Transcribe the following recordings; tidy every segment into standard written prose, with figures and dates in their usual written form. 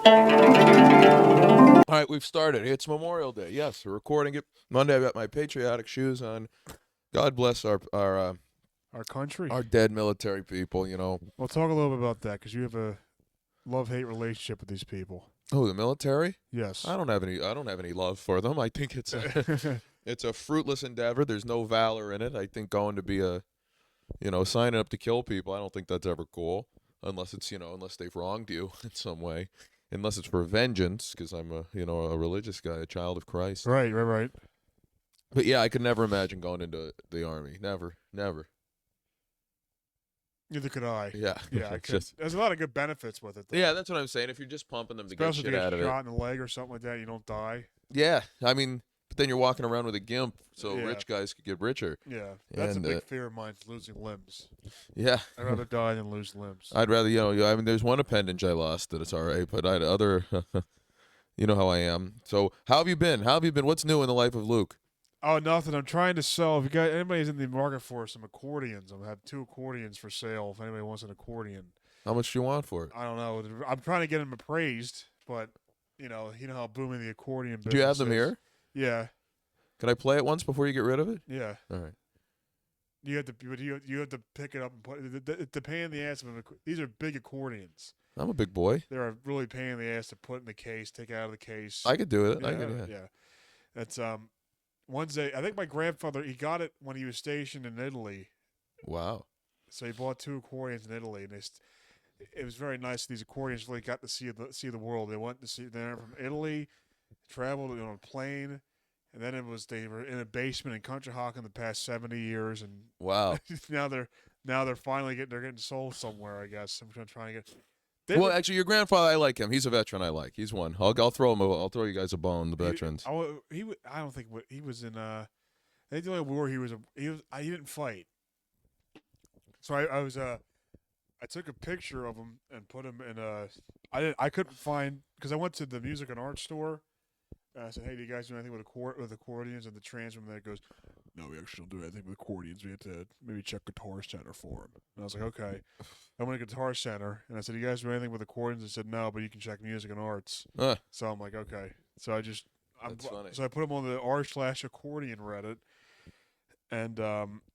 All right, we've started. It's Memorial Day. Yes, we're recording it Monday. I've got my patriotic shoes on. God bless Our country. our dead military people. You know, We'll talk a little bit about that because you have a love-hate relationship with these people. oh, the military. Yes. I don't have any love for them. I think it's a it's a fruitless endeavor. There's no valor in it. I think going to be signing up to kill people. I don't think that's ever cool unless it's unless they've wronged you in some way. Unless it's for vengeance, because I'm a religious guy, a child of Christ. Right. But yeah, I could never imagine going into the army. Never, never. Neither could I. Yeah, Yeah, I it's could. just There's a lot of good benefits with it, though. yeah. That's what I'm saying. If you're just pumping them to get Especially if shit you out get of it, shot in the leg or something like that, you don't die. yeah. I mean, but then you're walking around with a gimp, so Yeah. rich guys could get richer. Yeah, that's And, a big fear of mine, losing limbs. Yeah, I'd rather die than lose limbs. I'd rather I mean, there's one appendage I lost that it's all right, but I'd other. You know how I am. So how have you been? How have you been? What's new in the life of Luke? Oh, nothing. I'm trying to sell. If you got anybody's in the market for some accordions, I have 2 accordions for sale. If anybody wants an accordion, How much do you want for it? I don't know. I'm trying to get them appraised, but you know how booming the accordion business Do you have them is. here? Yeah, Can I play it once before you get rid of it? yeah. All right. You have to, but you have to pick it up and put. The pain in the ass of them. These are big accordions. I'm a big boy. They're a really pain in the ass to put in the case, take out of the case. I could do it. Yeah, I could. Yeah. yeah. That's Wednesday. I think my grandfather he got it when he was stationed in Italy. Wow. So he bought 2 accordions in Italy, and it was very nice. These accordions really got to see the world. They went to see. They're from Italy, traveled on a plane, and then they were in a basement in Conshohocken the past 70 years, and Wow. now they're finally getting sold somewhere. I guess I'm trying to get. Well, actually, your grandfather, I like him. He's a veteran. I like. He's one. I'll throw him. I'll throw you guys a bone. The veterans. I don't think he was in. I think the only war he didn't fight. So I took a picture of him and put him in a. I couldn't find because I went to the music and art store. And I said, "Hey, do you guys do anything with accordions?" And the transman there goes, "No, we actually don't do anything with accordions. We had to maybe check Guitar Center for them." And I was like, "Okay." I went to Guitar Center and I said, "Do you guys do anything with accordions?" They said, "No, but you can check music and arts." So I'm like, "Okay." So That's funny. So I put them on the r/accordion Reddit, and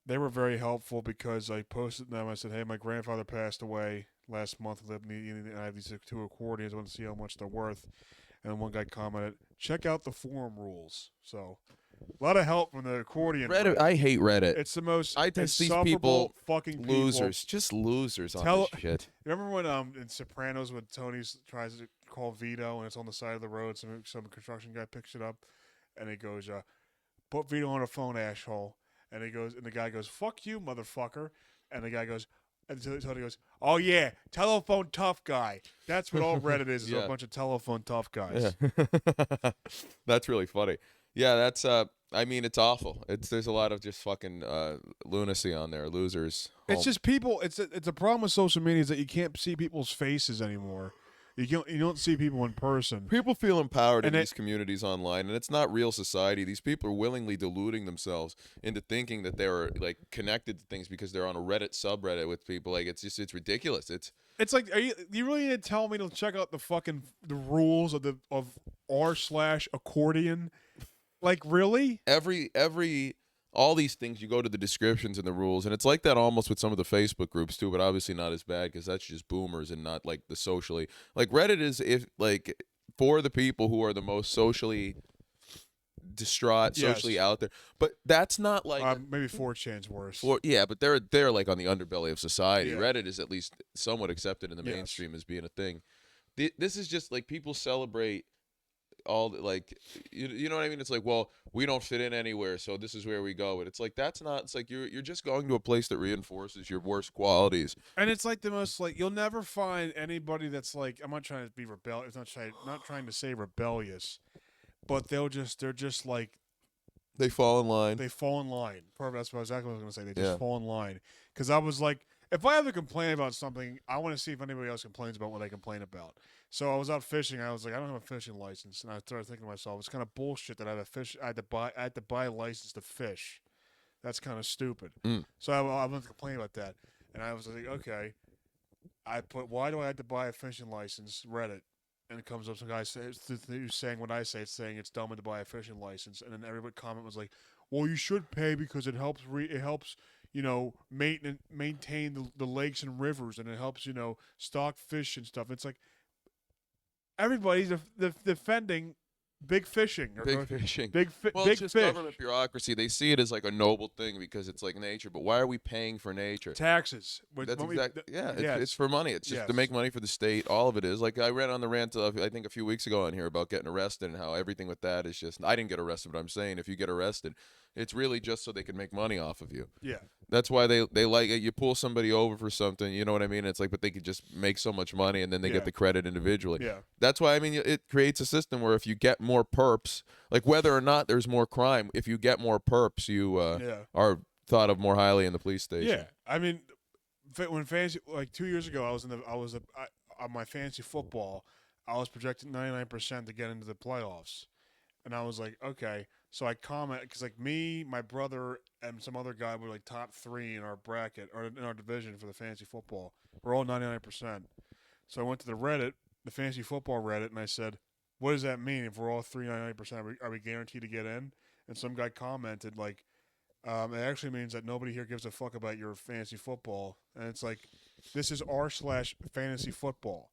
they were very helpful because I posted them. I said, "Hey, my grandfather passed away last month. And I have these 2 accordions. I want to see how much they're worth." And one guy commented, "Check out the forum rules." So a lot of help from the accordion. Reddit. I hate Reddit. It's the most I think these insufferable people fucking losers, just losers on this shit. Remember when in Sopranos when Tony tries to call Vito and it's on the side of the road, some construction guy picks it up, and he goes, "Put Vito on the phone, asshole." And the guy goes, "Fuck you, motherfucker." And the guy goes, and Tony goes, "Oh yeah, telephone tough guy." That's what all Reddit is Yeah. a bunch of telephone tough guys. Yeah. That's really funny. Yeah, that's I mean, it's awful. There's a lot of just fucking lunacy on there, losers. It's just people. It's a problem with social media is that you can't see people's faces anymore. You don't see people in person. People feel empowered in And these communities online, and it's not real society. These people are willingly deluding themselves into thinking that they're like connected to things because they're on a Reddit subreddit with people. Like it's ridiculous. It's like, you really need to tell me to check out the rules of r/accordion? Like, really? Every all these things, you go to the descriptions and the rules, and it's like that almost with some of the Facebook groups too, but obviously not as bad because that's just boomers and not like the socially, like Reddit is for the people who are the most socially distraught, socially out there, but that's not like maybe 4chan's worse. but they're like on the underbelly of society. Yeah. Reddit is at least somewhat accepted in the mainstream as being a thing. This is just like people celebrate all like you know what I mean. It's like, well, we don't fit in anywhere, so this is where we go. And it's like that's not. It's like you're just going to a place that reinforces your worst qualities. And it's like the most like you'll never find anybody that's like, I'm not trying to be rebellious. Not trying to say rebellious, but they're just like They fall in line. they fall in line. Perfect. That's exactly what I was going to say. They just Yeah. fall in line. Because I was like, if I ever complain about something, I want to see if anybody else complains about what I complain about. So I was out fishing. I was like, I don't have a fishing license, and I started thinking to myself, it's kind of bullshit that I had to buy a license to fish. That's kind of stupid. So I went to complain about that, and I was like, okay. I put, why do I have to buy a fishing license? Reddit. and it comes up some guy who's saying what I say, it's saying it's dumb to buy a fishing license, and then everybody comment was like, "Well, you should pay because it helps. It helps, maintain the lakes and rivers, and it helps, stock fish and stuff." It's like everybody's defending big fishing Big fishing. big Well, it's big just fish. government bureaucracy. They see it as like a noble thing because it's like nature. But why are we paying for nature? Taxes. That's exactly. Yeah, yes. it's for money. It's just to Yes. make money for the state. All of it is. Like I read on the rant, I think a few weeks ago on here about getting arrested and how everything with that is just. I didn't get arrested, but I'm saying if you get arrested, it's really just so they can make money off of you. Yeah. That's why they like it. You pull somebody over for something, you know what I mean? It's like, but they could just make so much money and then they get the credit individually. Yeah. That's why, I mean, it creates a system where if you get more perps, like whether or not there's more crime, if you get more perps, you are thought of more highly in the police station. Yeah. I mean, when fantasy, like 2 years ago, on my fantasy football, I was projected 99% to get into the playoffs. And I was like, okay. So I comment because like me, my brother, and some other guy were like top 3 in our bracket or in our division for the fantasy football. We're all 99%. So I went to the fantasy football Reddit, and I said, "What does that mean? If we're all 99%, are we guaranteed to get in?" And some guy commented like, "It actually means that nobody here gives a fuck about your fantasy football." And it's like, this is r/fantasy football.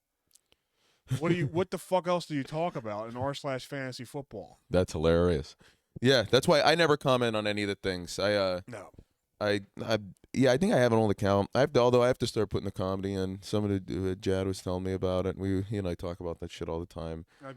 What the fuck else do you talk about in r/fantasy football? That's hilarious. Yeah, that's why I never comment on any of the things. No. I I think I have an old account. Although I have to start putting the comedy in. Somebody Jad was telling me about it. He and I talk about that shit all the time. I'm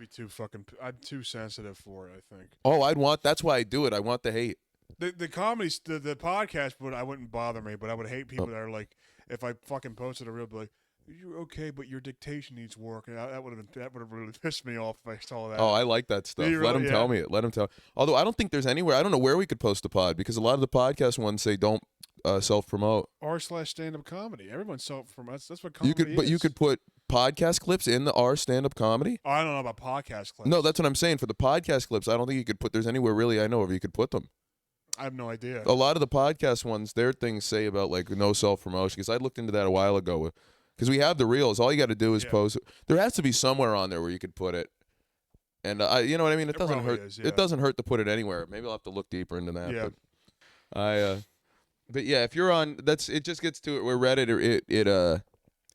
too sensitive for it, I think. Oh, that's why I do it. I want the hate. The comedy, the podcast, I wouldn't bother me, but I would hate people that are like, if I fucking posted a reel, be like, "You're okay, but your dictation needs work." And that would have really pissed me off if I saw that. Oh, I like that stuff. Let him tell me it. Let him tell. Although I don't think there's anywhere. I don't know where we could post a pod because a lot of the podcast ones say don't self-promote. r/stand-up comedy. Everyone's self-promotes. That's what comedy is. But you could put podcast clips in the R stand-up comedy. Oh, I don't know about podcast clips. No, that's what I'm saying. For the podcast clips, I don't think you could put. There's anywhere really I know where you could put them. I have no idea. A lot of the podcast ones, their things say about like no self-promotion. Because I looked into that a while ago. Because we have the reels. All you got to do is post. There has to be somewhere on there where you could put it. And you know what I mean. It doesn't hurt. It doesn't hurt to put it anywhere. Maybe I'll have to look deeper into that. Yeah. But yeah, if you're on, it just gets to it where Reddit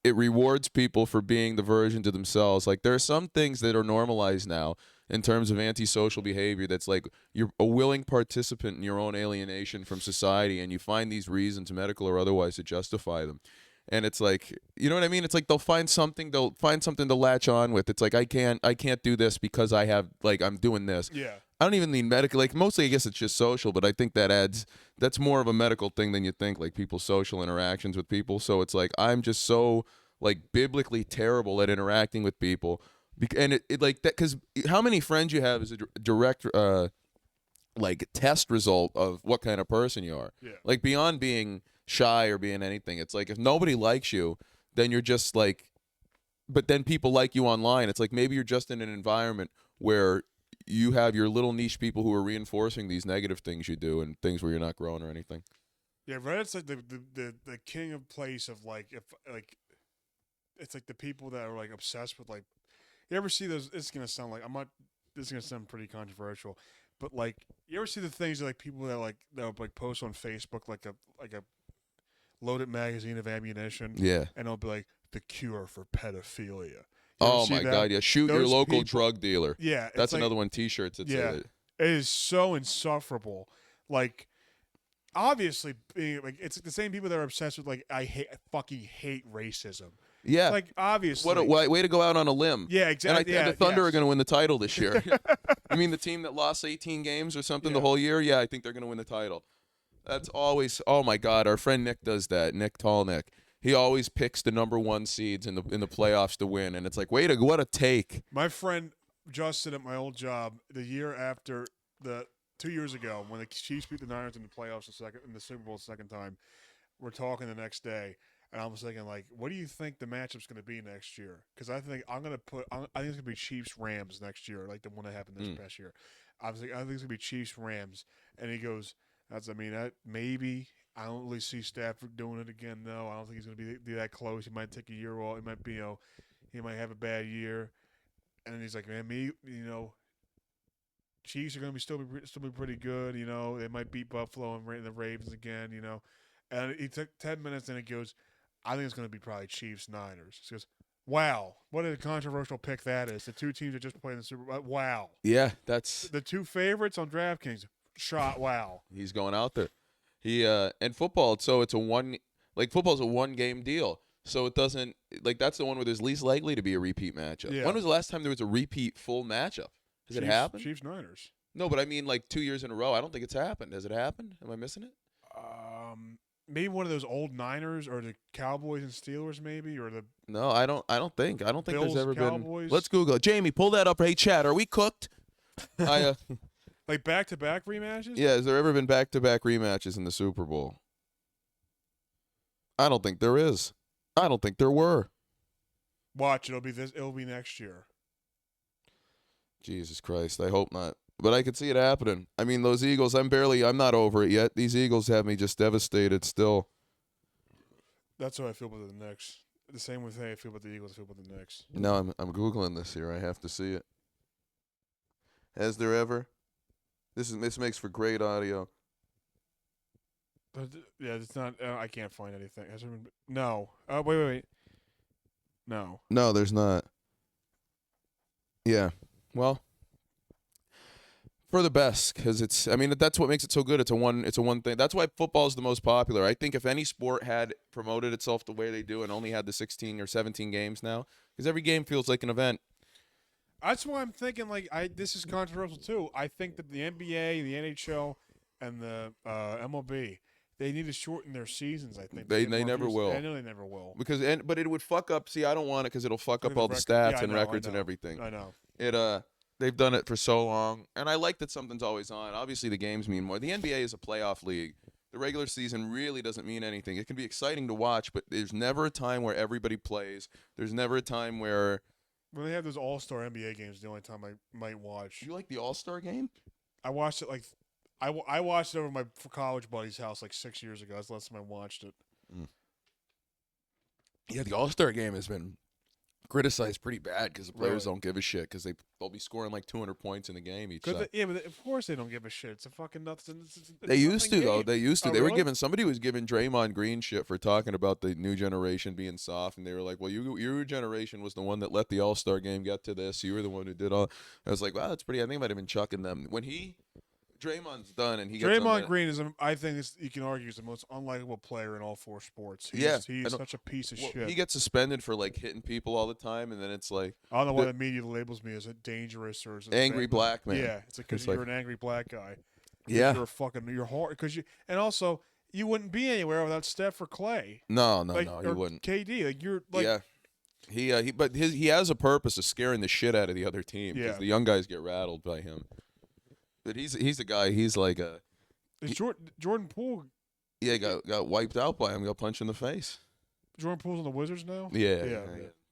it rewards people for being the version to themselves. Like there are some things that are normalized now in terms of antisocial behavior. That's like you're a willing participant in your own alienation from society, and you find these reasons, medical or otherwise, to justify them. And it's like, you know what I mean? It's like they'll find something to latch on with. It's like I can't do this because I'm doing this. Yeah. I don't even mean medical. Like mostly, I guess it's just social, but I think that's more of a medical thing than you think. Like people's social interactions with people. So it's like I'm just so like biblically terrible at interacting with people, and it like that because how many friends you have is a direct like test result of what kind of person you are. Yeah. Like beyond being shy or being anything, it's like if nobody likes you, then you're just like. But then people like you online. It's like maybe you're just in an environment where you have your little niche people who are reinforcing these negative things you do and things where you're not growing or anything. Yeah, Reddit's like the king of place of like if like it's like the people that are like obsessed with like you ever see those this is gonna sound pretty controversial, but like you ever see the things that like people that like post on Facebook like a loaded magazine of ammunition. Yeah. And it'll be like the cure for pedophilia. Oh my God! Yeah, shoot your local drug dealer. Yeah, that's another one. T-shirts. That say that. It is so insufferable. Like, obviously, being like it's the same people that are obsessed with like I fucking hate racism. Yeah, like obviously. What a way to go out on a limb. Yeah, exactly. And the Thunder are going to win the title this year. You mean the team that lost 18 games or something the whole year? Yeah, I think they're going to win the title. That's always. Oh my God, our friend Nick does that. Nick Tallnick. He always picks the number 1 seeds in the playoffs to win, and it's like, what a take. My friend Justin at my old job, the year after 2 years ago when the Chiefs beat the Niners in the playoffs in the Super Bowl the second time, we're talking the next day, and I was thinking like, what do you think the matchup's going to be next year? Because I think I think it's going to be Chiefs Rams next year, like the one that happened this past year. I think it's going to be Chiefs Rams, and he goes, maybe. I don't really see Stafford doing it again, though. I don't think he's going to be that close. He might take a year off. He might be, he might have a bad year. And then he's like, man, Chiefs are going to still be pretty good. They might beat Buffalo and the Ravens again. And he took 10 minutes, and it goes, I think it's going to be probably Chiefs Niners. He goes, wow, what a controversial pick that is. The two teams that just played in the Super Bowl. Wow. Yeah, that's The two favorites on DraftKings. Shot. Wow. he's going out there. He and football. So it's football's a 1-game deal. So it doesn't that's the one where there's least likely to be a repeat matchup. Yeah. When was the last time there was a repeat full matchup? Has it happened? Chiefs Niners. No, but I mean 2 years in a row. I don't think it's happened. Has it happened? Am I missing it? Maybe one of those old Niners or the Cowboys and Steelers, maybe, or the No, I don't think Bills, there's ever Cowboys. been. Let's Google it. Jamie, pull that up. Hey, chat, are we cooked? like back-to-back rematches. Yeah, has there ever been back-to-back rematches in the Super Bowl? I don't think there is. I don't think there were. Watch, it'll be next year. Jesus Christ, I hope not. But I could see it happening. I mean, those Eagles, I'm not over it yet. These Eagles have me just devastated still. That's how I feel about the Knicks. The same with how I feel about the Eagles, I feel about the Knicks. No, I'm Googling this here. I have to see it. Has there ever? This makes for great audio. But yeah, it's not. I can't find anything. Has there been? No. Wait. No. No, there's not. Yeah. Well, for the best, because that's what makes it so good. It's a one thing. That's why football is the most popular. I think if any sport had promoted itself the way they do and only had the 16 or 17 games now, because every game feels like an event. That's why I'm thinking this is controversial too. I think that the NBA, the NHL, and the MLB, they need to shorten their seasons. I think they never will. I know they never will. But it would fuck up. See, I don't want it because it'll fuck up all the stats and records and everything. I know. They've done it for so long, and I like that something's always on. Obviously, the games mean more. The NBA is a playoff league. The regular season really doesn't mean anything. It can be exciting to watch, but there's never a time where everybody plays. There's never a time where when they have those All-Star NBA games, the only time I might watch. You like the All-Star game? I watched it I watched it over my college buddy's house 6 years ago. That's the last time I watched it. Yeah, the All-Star game has been criticized pretty bad because the players don't give a shit because they'll be scoring 200 points in the game each time. But of course they don't give a shit. It's a fucking nothing. They used to, though. They used to. Oh, They were really? somebody was giving Draymond Green shit for talking about the new generation being soft, and they were like, well, your generation was the one that let the All-Star game get to this. You were the one who did all. I was like, wow, that's pretty. I think I might have been chucking them. When Draymond's done and he gets Draymond Green is, I think you can argue, is the most unlikable player in all four sports. He's such a piece of shit. He gets suspended for hitting people all the time, and then it's like I don't know why the media labels me as a dangerous or as an angry black man. Yeah, it's because you're an angry black guy. Yeah, you're hard because and also you wouldn't be anywhere without Steph or Clay. No, you wouldn't. KD, He has a purpose of scaring the shit out of the other team because Yeah. the young guys get rattled by him. But he's a guy. He's like a Jordan Poole. Yeah, got wiped out by him. Got punched in the face. Jordan Poole's on the Wizards now. Yeah.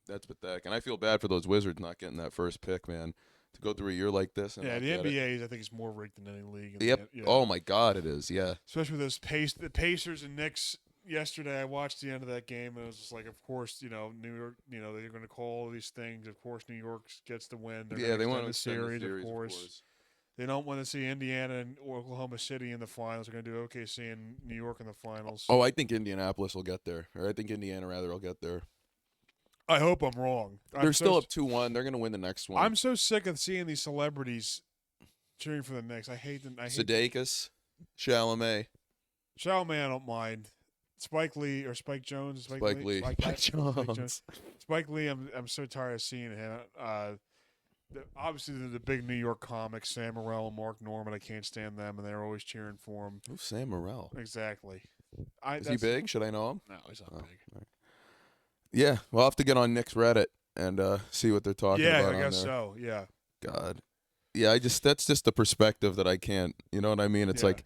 That's pathetic. And I feel bad for those Wizards not getting that first pick, man. To go through a year like this. And the not NBA I think is more rigged than any league. Yep. Oh my God, it is. Yeah. Especially with the Pacers and Knicks. Yesterday, I watched the end of that game, and it was just like, of course, New York, they're going to call all these things. Of course, New York gets the win. They want to extend the series, of course. They don't want to see Indiana and Oklahoma City in the finals. They're going to do OKC and New York in the finals. Oh, I think Indianapolis will get there. Or I think Indiana, rather, will get there. I hope I'm wrong. They're still up 2-1. They're going to win the next one. I'm so sick of seeing these celebrities cheering for the Knicks. I hate them. Sudeikis, Chalamet. Chalamet, I don't mind. Spike Lee or Spike Jones. Spike Lee. Spike Lee, I'm so tired of seeing him. Obviously, the big New York comics, Sam Morril and Mark Norman, I can't stand them, and they're always cheering for him. Who's Sam Morril? Exactly. Is he big? Should I know him? No, he's not big. Right. Yeah, we'll have to get on Nick's Reddit and see what they're talking about. Yeah, I there. guess so. Yeah. God. Yeah, that's just the perspective that I can't. You know what I mean? It's like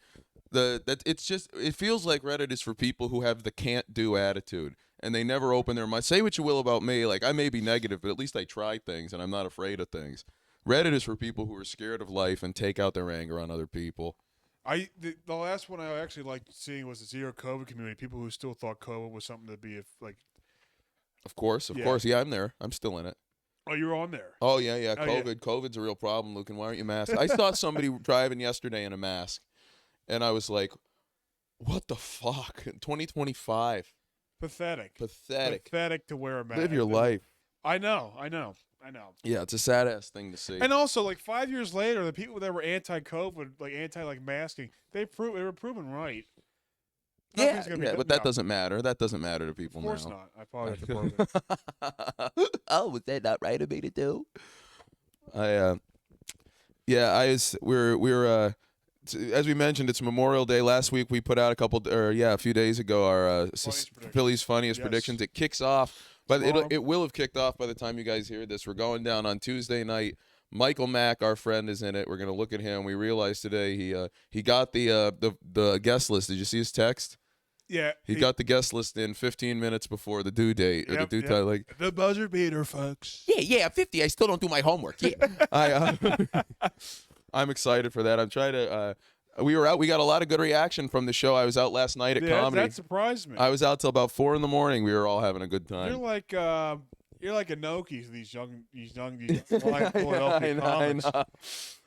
it feels like Reddit is for people who have the can't do attitude. And they never open their mind. Say what you will about me. I may be negative, but at least I try things, and I'm not afraid of things. Reddit is for people who are scared of life and take out their anger on other people. The last one I actually liked seeing was the Zero COVID community. People who still thought COVID was something to be Of course. Yeah, I'm there. I'm still in it. Oh, you were on there. Oh yeah. Oh, COVID. yeah. COVID's a real problem, Luke. And why aren't you masked? I saw somebody driving yesterday in a mask, and I was like, "What the fuck?" 2025. Pathetic. Pathetic. Pathetic to wear a mask. Live your life. I know. Yeah, it's a sad ass thing to see. And also, like 5 years later, the people that were anti-COVID, like masking, they were proven right. But that doesn't matter. That doesn't matter to people now. Of course not. I apologize for broken. Oh, was that not right of me to do? We're as we mentioned, it's Memorial Day. Last week we put out a few days ago our Philly's funniest predictions. It kicks off, but it will have kicked off by the time you guys hear this. We're going down on Tuesday night. Michael Mack, our friend, is in it. We're gonna look at him. We realized today he got the guest list. Did you see his text? Yeah, he got the guest list in 15 minutes before the due date or the due time. Like the buzzer beater, folks. Yeah, 50. I still don't do my homework. Yeah, I'm excited for that. I'm trying to. We were out. We got a lot of good reaction from the show. I was out last night at comedy. That surprised me. I was out till about 4 a.m. We were all having a good time. You're like Inoki to these young Philadelphia comics.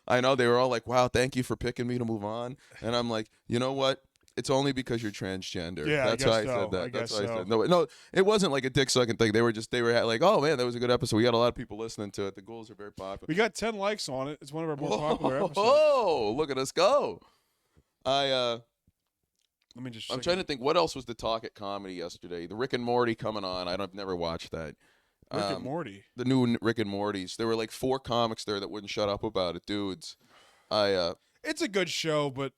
I know. They were all like, "Wow, thank you for picking me to move on." And I'm like, you know what? It's only because you're transgender. Yeah, that's why I said that. That's why I said no, it wasn't like a dick sucking thing. They were like, "Oh man, that was a good episode." We got a lot of people listening to it. The Ghouls are very popular. We got 10 likes on it. It's one of our more popular episodes. Oh, look at us go! Let me just. I'm trying to think what else was the talk at comedy yesterday. The Rick and Morty coming on. I've never watched that. Rick and Morty. The new Rick and Morty's. There were like 4 comics there that wouldn't shut up about it, dudes. It's a good show, but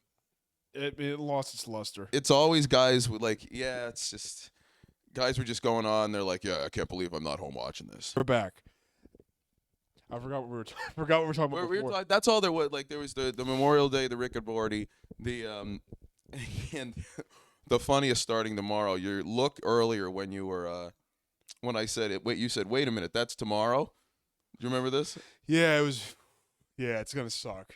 it lost its luster. It's always guys with it's just guys were just going on. They're like, yeah, I can't believe I'm not home watching this. We're back. I forgot what we were talking about before. That's all there was. Like there was the Memorial Day, the Rick and Morty, and the funniest starting tomorrow. You look earlier when you were when I said it. Wait, you said, wait a minute, that's tomorrow. Do you remember this? Yeah, it was. Yeah, it's gonna suck.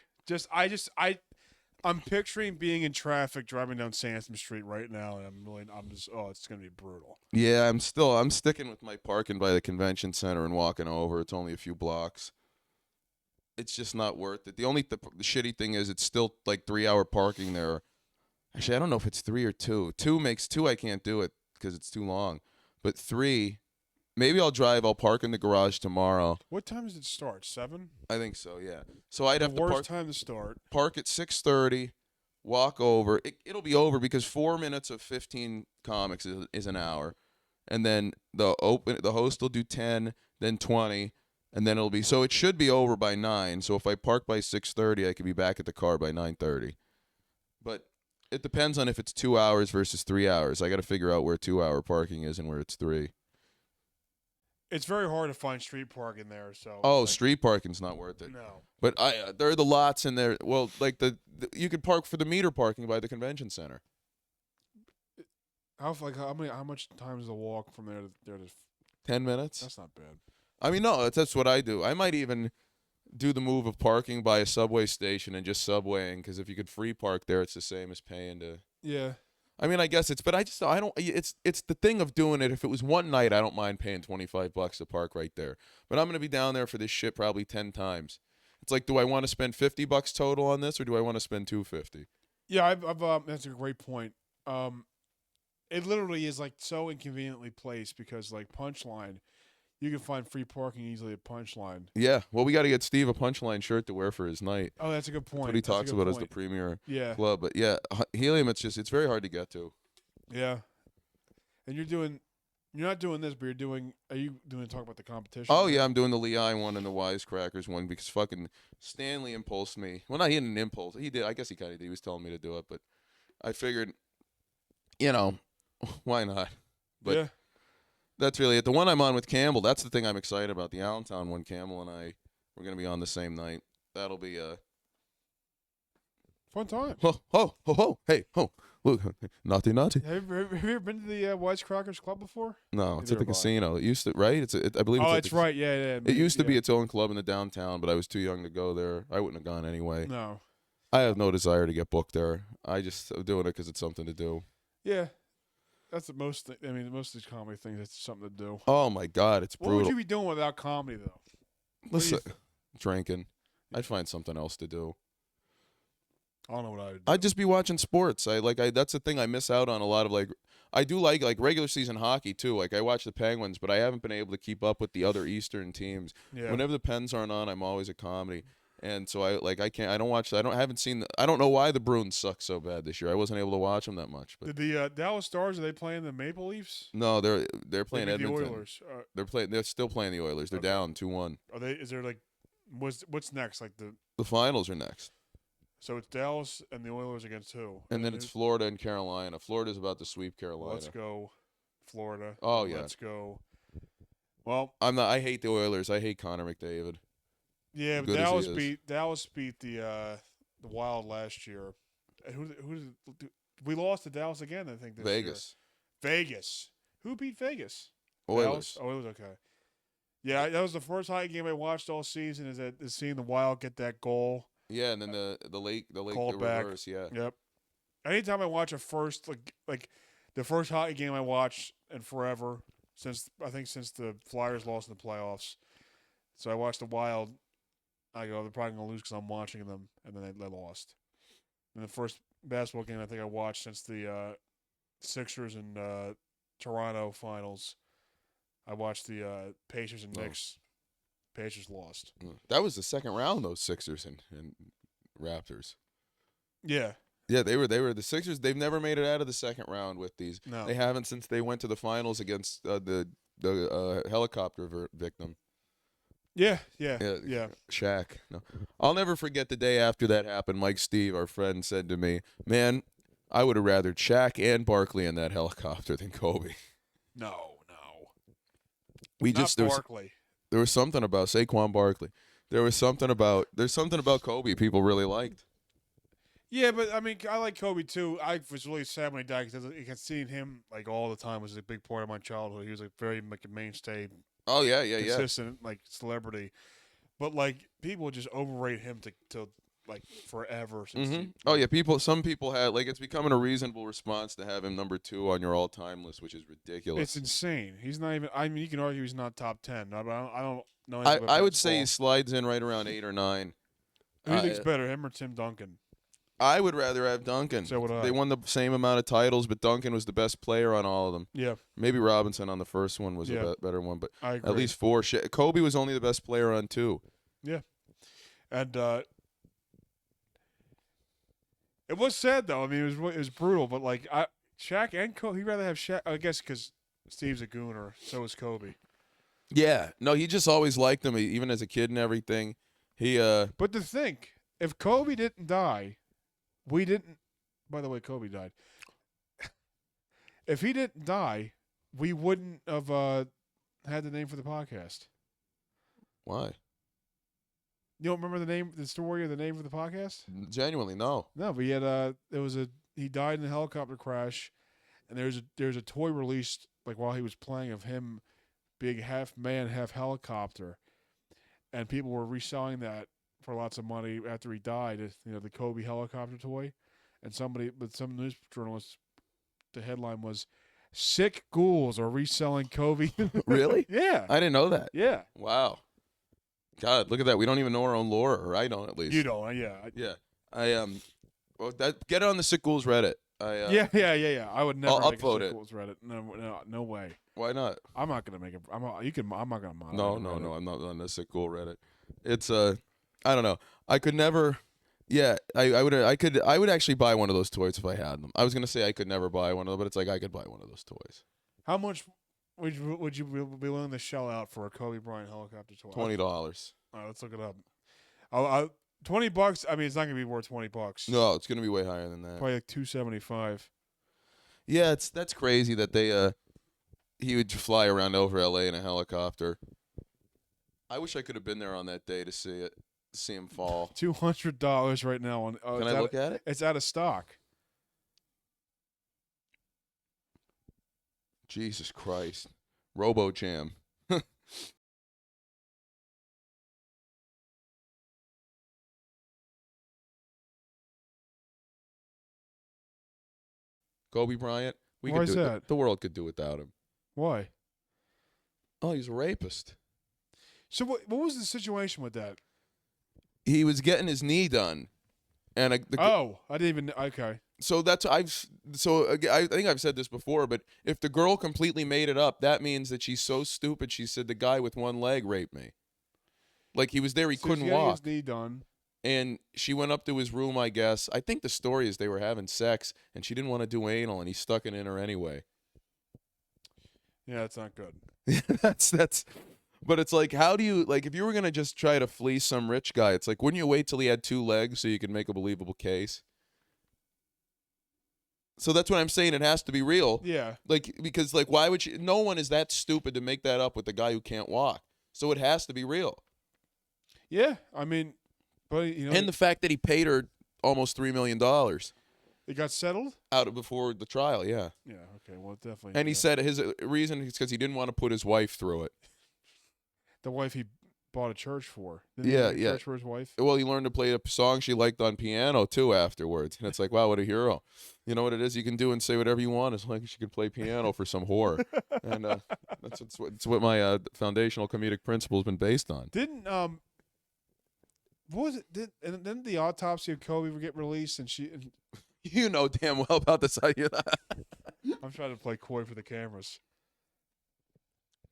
I'm picturing being in traffic driving down Sansom Street right now, and it's gonna be brutal. Yeah, I'm sticking with my parking by the convention center and walking over. It's only a few blocks. It's just not worth it. The shitty thing is it's still like 3-hour parking there. Actually, I don't know if it's 3 or 2. 2 I can't do it because it's too long. But 3, maybe I'll park in the garage tomorrow. What time does it start? 7? I think so, yeah. So I'd have to worst time to start. Park at 6:30, walk over. It'll be over because 4 minutes of 15 comics is an hour. And then the host will do 10, then 20, and then it'll be so it should be over by 9. So if I park by 6:30, I could be back at the car by 9:30. But it depends on if it's 2 hours versus 3 hours. I got to figure out where 2-hour parking is and where it's 3. It's very hard to find street parking there. So street parking's not worth it. No. But there are the lots in there. Well, like you could park for the meter parking by the convention center. How much time is the walk from there to there? 10 minutes. That's not bad. I mean, no, that's what I do. I might even do the move of parking by a subway station and just subwaying because if you could free park there, it's the same as paying to. Yeah. I mean, I guess it's the thing of doing it. If it was one night, I don't mind paying $25 to park right there. But I'm going to be down there for this shit probably 10 times. It's like, do I want to spend $50 total on this or do I want to spend $250? Yeah, that's a great point. It literally is like so inconveniently placed because like Punchline, you can find free parking easily at Punchline. Yeah, well, we got to get Steve a Punchline shirt to wear for his night. Oh, that's a good point. That's what he talks about as the premier club. But yeah, Helium, it's very hard to get to. Yeah, and you're not doing this, but are you doing talk about the competition? Oh yeah, I'm doing the Lehigh one and the Wisecrackers one because fucking Stanley impulsed me. Well, not he didn't impulse. He did. I guess he kind of did. He was telling me to do it, but I figured, why not? But yeah. That's really it. The one I'm on with Campbell, that's the thing I'm excited about. The Allentown one, Campbell and I, we're going to be on the same night. That'll be a fun time. Hey, look, naughty. Have you ever been to the Wisecrackers Club before? No, it's at the casino. It used to, right? I believe. Oh, it's right. Yeah. It used to be its own club in the downtown, but I was too young to go there. I wouldn't have gone anyway. No. I have no desire to get booked there. I'm doing it because it's something to do. Yeah. That's most of these comedy things, it's something to do. Oh, my God. It's brutal. What would you be doing without comedy, though? Listen, drinking. I'd find something else to do. I don't know what I would do. I'd just be watching sports. That's the thing I miss out on a lot of I do like regular season hockey too. Like I watch the Penguins, but I haven't been able to keep up with the other Eastern teams. Yeah. Whenever the Pens aren't on, I'm always at comedy. And so I don't watch. I haven't seen. I don't know why the Bruins suck so bad this year. I wasn't able to watch them that much. But Did the Dallas Stars, are they playing the Maple Leafs? no, they're playing They beat Edmonton. The Oilers. They're still playing the Oilers. They're Okay. down 2-1. Are they? Is there like, what's next? Like The finals are next, so it's Dallas and the Oilers against who? and then it's Florida and Carolina. Florida's about to sweep Carolina. Let's go, Florida. Oh, yeah. Let's go. Well, I hate the Oilers. I hate Connor McDavid. yeah, but good as he is. Dallas beat the Wild last year. We lost to Dallas again? I think this Vegas. year. Vegas. Who beat Vegas? Oilers. Dallas? Oh, Oilers. Okay. Yeah, that was the first hockey game I watched all season. Is seeing the Wild get that goal. Yeah, and then the lake Called the back. reverse. Yeah. Yep. Anytime I watch a first like the first hockey game I watched in forever since the Flyers lost in the playoffs. So I watched the Wild. I go, they're probably gonna lose because I'm watching them, and then they lost. And the first basketball game I think I watched since the Sixers and Toronto finals. I watched the Pacers and Knicks. Pacers lost. That was the second round. Those Sixers and Raptors. Yeah. Yeah, they were the Sixers. They've never made it out of the second round with these. No. They haven't since they went to the finals against the helicopter victim. Yeah. Shaq. No, I'll never forget the day after that happened. Mike Steve, our friend, said to me, "Man, I would have rather Shaq and Barkley in that helicopter than Kobe." No. We Not just Barkley. there was something about Saquon Barkley. There's something about Kobe people really liked. Yeah, but I mean, I like Kobe too. I was really sad when he died because seeing him like all the time was a big part of my childhood. He was like very like a mainstay, Oh yeah. consistent like celebrity. But like people just overrate him to like forever. Since he, Oh yeah, some people had it's becoming a reasonable response to have him number 2 on your all-time list, which is ridiculous. it's insane. He's not even. I mean, you can argue he's not top 10. But I don't know. I would say he slides in right around 8 or 9. Who do you think's better, him or Tim Duncan? I would rather have Duncan. So would I. They won the same amount of titles, but Duncan was the best player on all of them. Yeah, Maybe Robinson on the first one was Yeah. a better one, but I agree. at least 4. Kobe was only the best player on 2. Yeah, and it was sad though. I mean, it was brutal. But like, Shaq and Kobe, he'd rather have Shaq. I guess because Steve's a gooner. So is Kobe. Yeah. No, he just always liked him, even as a kid and everything. He But to think, if Kobe didn't die, we didn't. By the way, Kobe died. If he didn't die, we wouldn't have had the name for the podcast. why? You don't remember the story of the name for the podcast? Genuinely, no. No, but he died in a helicopter crash, and there's a toy released like while he was playing of him being half man, half helicopter, and people were reselling that for lots of money after he died. The Kobe helicopter toy, and some news journalists, the headline was, "Sick ghouls are reselling Kobe." Really? Yeah. I didn't know that. Yeah. Wow. God, look at that. We don't even know our own lore, or I don't at least. You don't. Yeah. Yeah. Well, get it on the Sick Ghouls Reddit. Yeah. I would never I'll make upvote a it. Sick Ghouls Reddit. No way. Why not? I'm not gonna make it. I'm not gonna moderate. No. Reddit. I'm not on the Sick Ghoul Reddit. It's I don't know. I could never. Yeah, I would actually buy one of those toys if I had them. I was gonna say I could never buy one of them, but it's like I could buy one of those toys. How much would you be willing to shell out for a Kobe Bryant helicopter toy? $20. All right, let's look it up. I'll $20. I mean, it's not gonna be worth $20. No, it's gonna be way higher than that. Probably like $275. Yeah, that's crazy that they he would fly around over LA in a helicopter. I wish I could have been there on that day to see him fall. $200 right now on. Can I look at it? It's out of stock. Jesus Christ, RoboJam. Kobe Bryant. Why is that? The world could do without him. Why? Oh, he's a rapist. So what was the situation with that? He was getting his knee done, and I didn't even. Okay. so that's I think I've said this before, but if the girl completely made it up, that means that she's so stupid. She said the guy with one leg raped me. Like he was there, he So couldn't he's getting walk, his knee done. and she went up to his room. I guess I think the story is they were having sex, and she didn't want to do anal, and he stuck it in her anyway. Yeah, that's not good. that's. But it's like, how do you like if you were gonna just try to fleece some rich guy? It's like, wouldn't you wait till he had two legs so you could make a believable case? So that's what I'm saying. It has to be real. Yeah. Like because like why would you? No one is that stupid to make that up with a guy who can't walk. So it has to be real. Yeah. I mean, but And the fact that he paid her almost $3 million it got settled. out of before the trial. Yeah. Yeah. Okay. Well, definitely. And he said his reason is because he didn't want to put his wife through it. The wife he bought a church for. Didn't Yeah, he get a church for his wife. Well, he learned to play a song she liked on piano too afterwards, and it's like, wow, what a hero! You know what it is? You can do and say whatever you want as long as you can play piano for some whore, and that's what my foundational comedic principle has been based on. Didn't what was it? And then the autopsy of Kobe would get released, and she. And You know damn well about this. I'm trying to play coy for the cameras.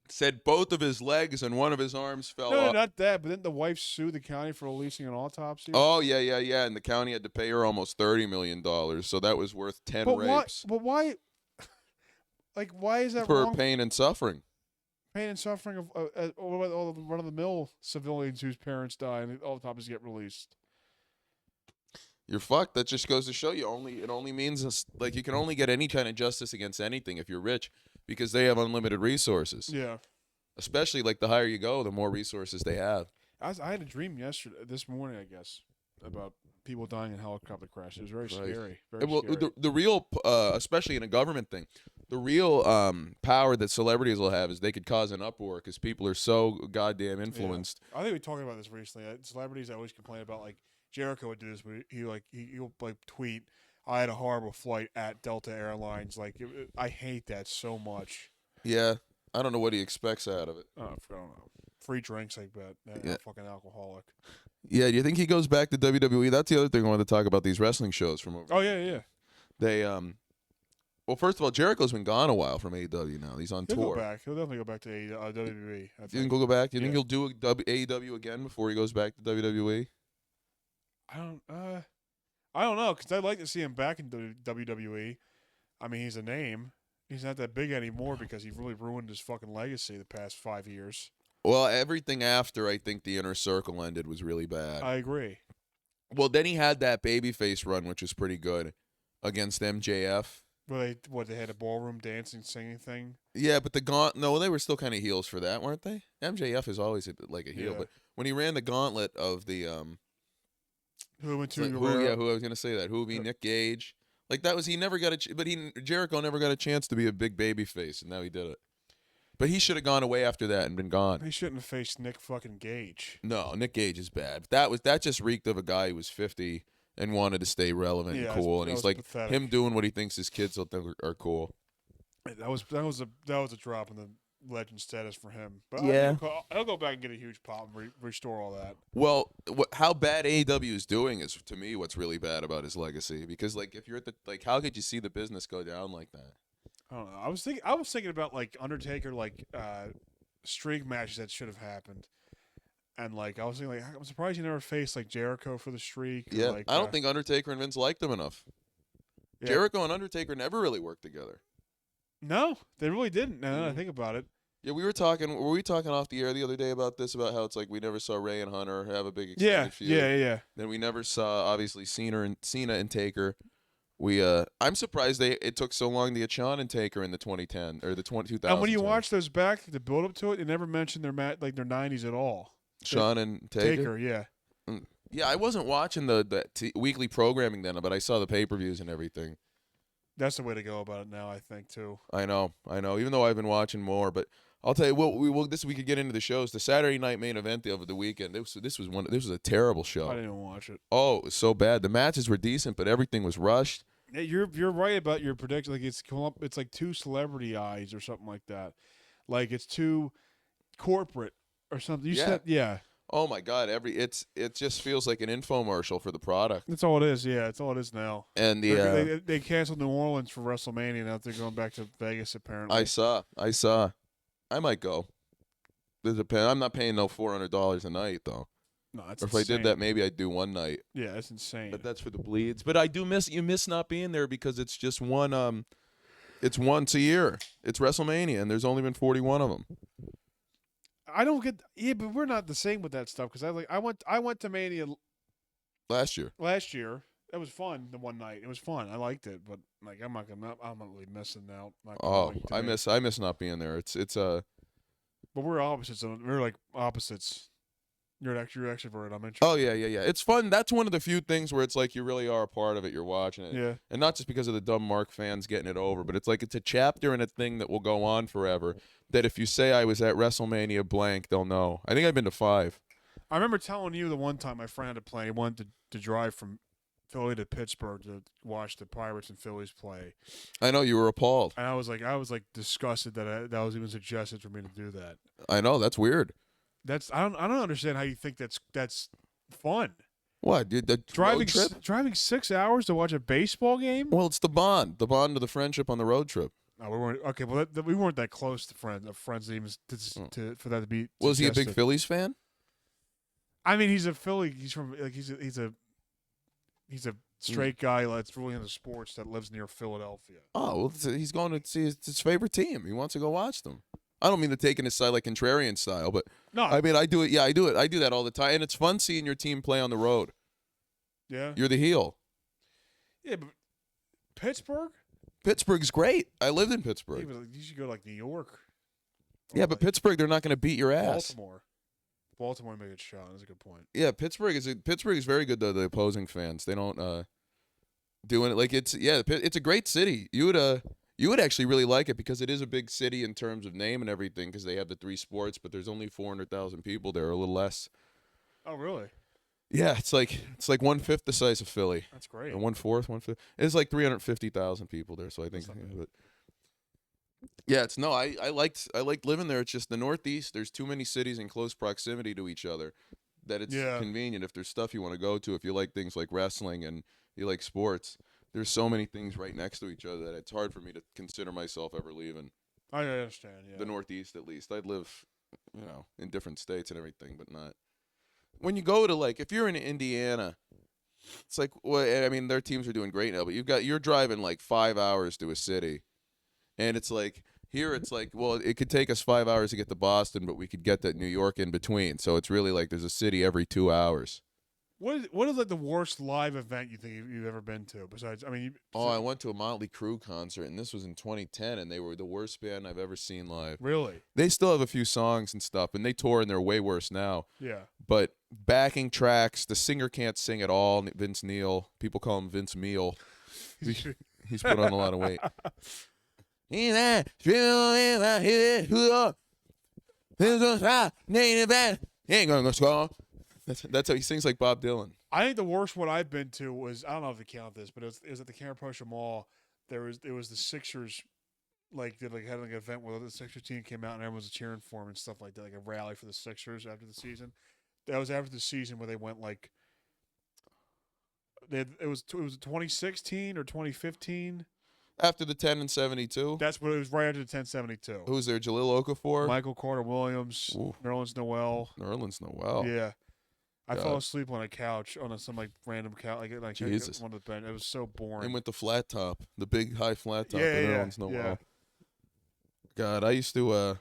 Said both of his legs and one of his arms fell No, off. not that. But then the wife sued the county for releasing an autopsy. Oh yeah, and the county had to pay her almost $30 million, so that was worth 10 rapes. Why? Like, why is that For wrong? pain and suffering. Pain and suffering of all the run-of-the-mill civilians whose parents die and the autopsies get released. You're fucked. That just goes to show you it only means like you can only get any kind of justice against anything if you're rich because they have unlimited resources. Yeah. Especially like the higher you go, the more resources they have. I had a dream this morning, I guess, about people dying in helicopter crashes. It was very scary. Very Well, scary. the real, especially in a government thing, the real power that celebrities will have is they could cause an uproar because people are so goddamn influenced. Yeah. I think we talked about this recently. Celebrities always complain about like Jericho would do this, but he'll like tweet, "I had a horrible flight at Delta Airlines." Like I hate that so much. Yeah, I don't know what he expects out of it. I don't know. Free drinks, I bet. Yeah. Fucking alcoholic. Yeah, do you think he goes back to WWE? That's the other thing I wanted to talk about these wrestling shows from over. Oh yeah. They well, first of all, Jericho's been gone a while from AEW now. He's on He'll tour. go back. He'll definitely go back to WWE. You think he'll go back? Do you think Yeah. he'll do AEW again before he goes back to WWE? I don't know, because I'd like to see him back in WWE. I mean, he's a name. He's not that big anymore because he really ruined his fucking legacy the past 5 years. Well, everything after I think the Inner Circle ended was really bad. I agree. Well, then he had that babyface run, which was pretty good against MJF. They had a ballroom dancing, singing thing. Yeah, but no, they were still kind of heels for that, weren't they? MJF is always like a heel, Yeah. but when he ran the gauntlet of the Who went to like, who I was gonna say that who would be Nick Gage, like that was he never got Jericho never got a chance to be a big babyface, and now he did it. But he should have gone away after that and been gone. He shouldn't have faced Nick fucking Gage. No, Nick Gage is bad. That just reeked of a guy who was 50 and wanted to stay relevant and cool, and he's like pathetic. him doing what he thinks his kids will think are cool. That was a drop in the legend status for him. But Yeah. I'll go back and get a huge pop and restore all that. Well, how bad AEW is doing is to me what's really bad about his legacy. Because like if you're at the how could you see the business go down like that? I don't know. I was thinking about like Undertaker streak matches that should have happened. And like I was thinking like I'm surprised you never faced like Jericho for the streak. Yeah, Like, I don't think Undertaker and Vince liked him enough. yeah. Jericho and Undertaker never really worked together. No, they really didn't. Now that I think about it. Yeah, were we talking off the air the other day about this, about how it's like we never saw Ray and Hunter have a big extended feud. Yeah. Then we never saw obviously Cena and Taker. I'm surprised it took so long to get Shawn and Taker in the 2010 or the 2000. And when you watch those back, the build up to it, they never mentioned their 90s at all. Shawn and Taker. Yeah. Yeah, I wasn't watching the weekly programming then, but I saw the pay-per-views and everything. That's the way to go about it now, I think, too. I know. Even though I've been watching more, but I'll tell you what. We could get into the shows. The Saturday night main event of the weekend. This was a terrible show. I didn't even watch it. Oh, it was so bad. The matches were decent, but everything was rushed. Yeah, you're right about your prediction. Like it's like too celebrity eyes or something like that. Like it's too corporate or something. You Yeah. said, yeah. Oh my God! It just feels like an infomercial for the product. That's all it is. Yeah, that's all it is now. And They canceled New Orleans for WrestleMania. Now they're going back to Vegas. Apparently, I saw. I might go. There's a I'm not paying no $400 a night though. No, that's Or if insane. I did that, maybe I'd do one night. Yeah, that's insane. But that's for the bleeds. But I do miss not being there because it's just one. It's once a year. It's WrestleMania, and there's only been 41 of them. I don't get. Yeah, but we're not the same with that stuff because I went to Mania Last year. last year. That was fun. The one night, it was fun. I liked it, but like I'm not really missing out. Not Oh, going to I Mania. miss not being there. It's But we're opposites. We're like opposites. You're extrovert. I'm introvert. Oh yeah. It's fun. That's one of the few things where it's like you really are a part of it. You're watching it. Yeah. And not just because of the dumb Mark fans getting it over, but it's like it's a chapter in a thing that will go on forever. That if you say I was at WrestleMania blank, they'll know. I think I've been to 5. I remember telling you the one time my friend had a plan. He wanted to drive from Philly to Pittsburgh to watch the Pirates and Phillies play. I know you were appalled. And I was like disgusted that that was even suggested for me to do that. I know that's weird. I don't understand how you think that's fun. What, dude? The road trip? Driving 6 hours to watch a baseball game? Well, it's the bond of the friendship on the road trip. No, we weren't. Okay, well, we weren't that close to friends even for that to be. Was he a big suggested. Phillies fan? I mean, he's a Philly. He's from like he's a straight guy that's really into sports that lives near Philadelphia. Oh, well, he's going to see his favorite team. He wants to go watch them. I don't mean to take in his side like contrarian style, but No, I mean I do it. Yeah, I do it. I do that all the time, and it's fun seeing your team play on the road. yeah, You're the heel. yeah, but Pittsburgh. Pittsburgh's great. I lived in Pittsburgh. Yeah, but you should go to, like New York. Yeah, but Pittsburgh, they're not going to beat your ass. Baltimore make a shot. That's a good point. Yeah, Pittsburgh is very good though. The opposing fans, they don't doing it like it's a great city. You would actually really like it because it is a big city in terms of name and everything because they have the 3 sports, but there's only 400,000 people there, a little less. Oh, really? Yeah, it's like 1/5 the size of Philly. That's great. Or 1/4, 1/5. It's like 350,000 people there, so I think. Yeah, I liked living there. It's just the Northeast. There's too many cities in close proximity to each other that it's convenient if there's stuff you want to go to. If you like things like wrestling and you like sports, there's so many things right next to each other that it's hard for me to consider myself ever leaving. I understand. Yeah. The Northeast, at least. I'd live, in different states and everything, but not. When you go to if you're in Indiana, it's like, well, I mean, their teams are doing great now, but you're driving 5 hours to a city, and it's like here, it's like, well, it could take us 5 hours to get to Boston, but we could get to New York in between. So it's really like there's a city every 2 hours. What is like the worst live event you think you've ever been to? Besides, I mean, I went to a Motley Crue concert, and this was in 2010, and they were the worst band I've ever seen live. Really? They still have a few songs and stuff, and they tour, and they're way worse now. Yeah. But backing tracks, the singer can't sing at all. Vince Neil, people call him Vince Meal. He's put on a lot of weight. That's how he sings like Bob Dylan. I think the worst one I've been to was, I don't know if they count this, but it was at the Camp Mall. It was the Sixers, had an event where the Sixers team came out and everyone was cheering for them and stuff like that, like a rally for the Sixers after the season. That was after the season where they went it was 2016 or 2015. After the 10 and 72. That's what it was, right after the 1072. Who was there? Jaleel Okafor, Michael Carter Williams, Nerlens Noel. Yeah. I fell asleep on a couch on some random couch, Jesus. One of the bench. It was so boring. And with the flat top, the big high flat top. Yeah. God, I used to.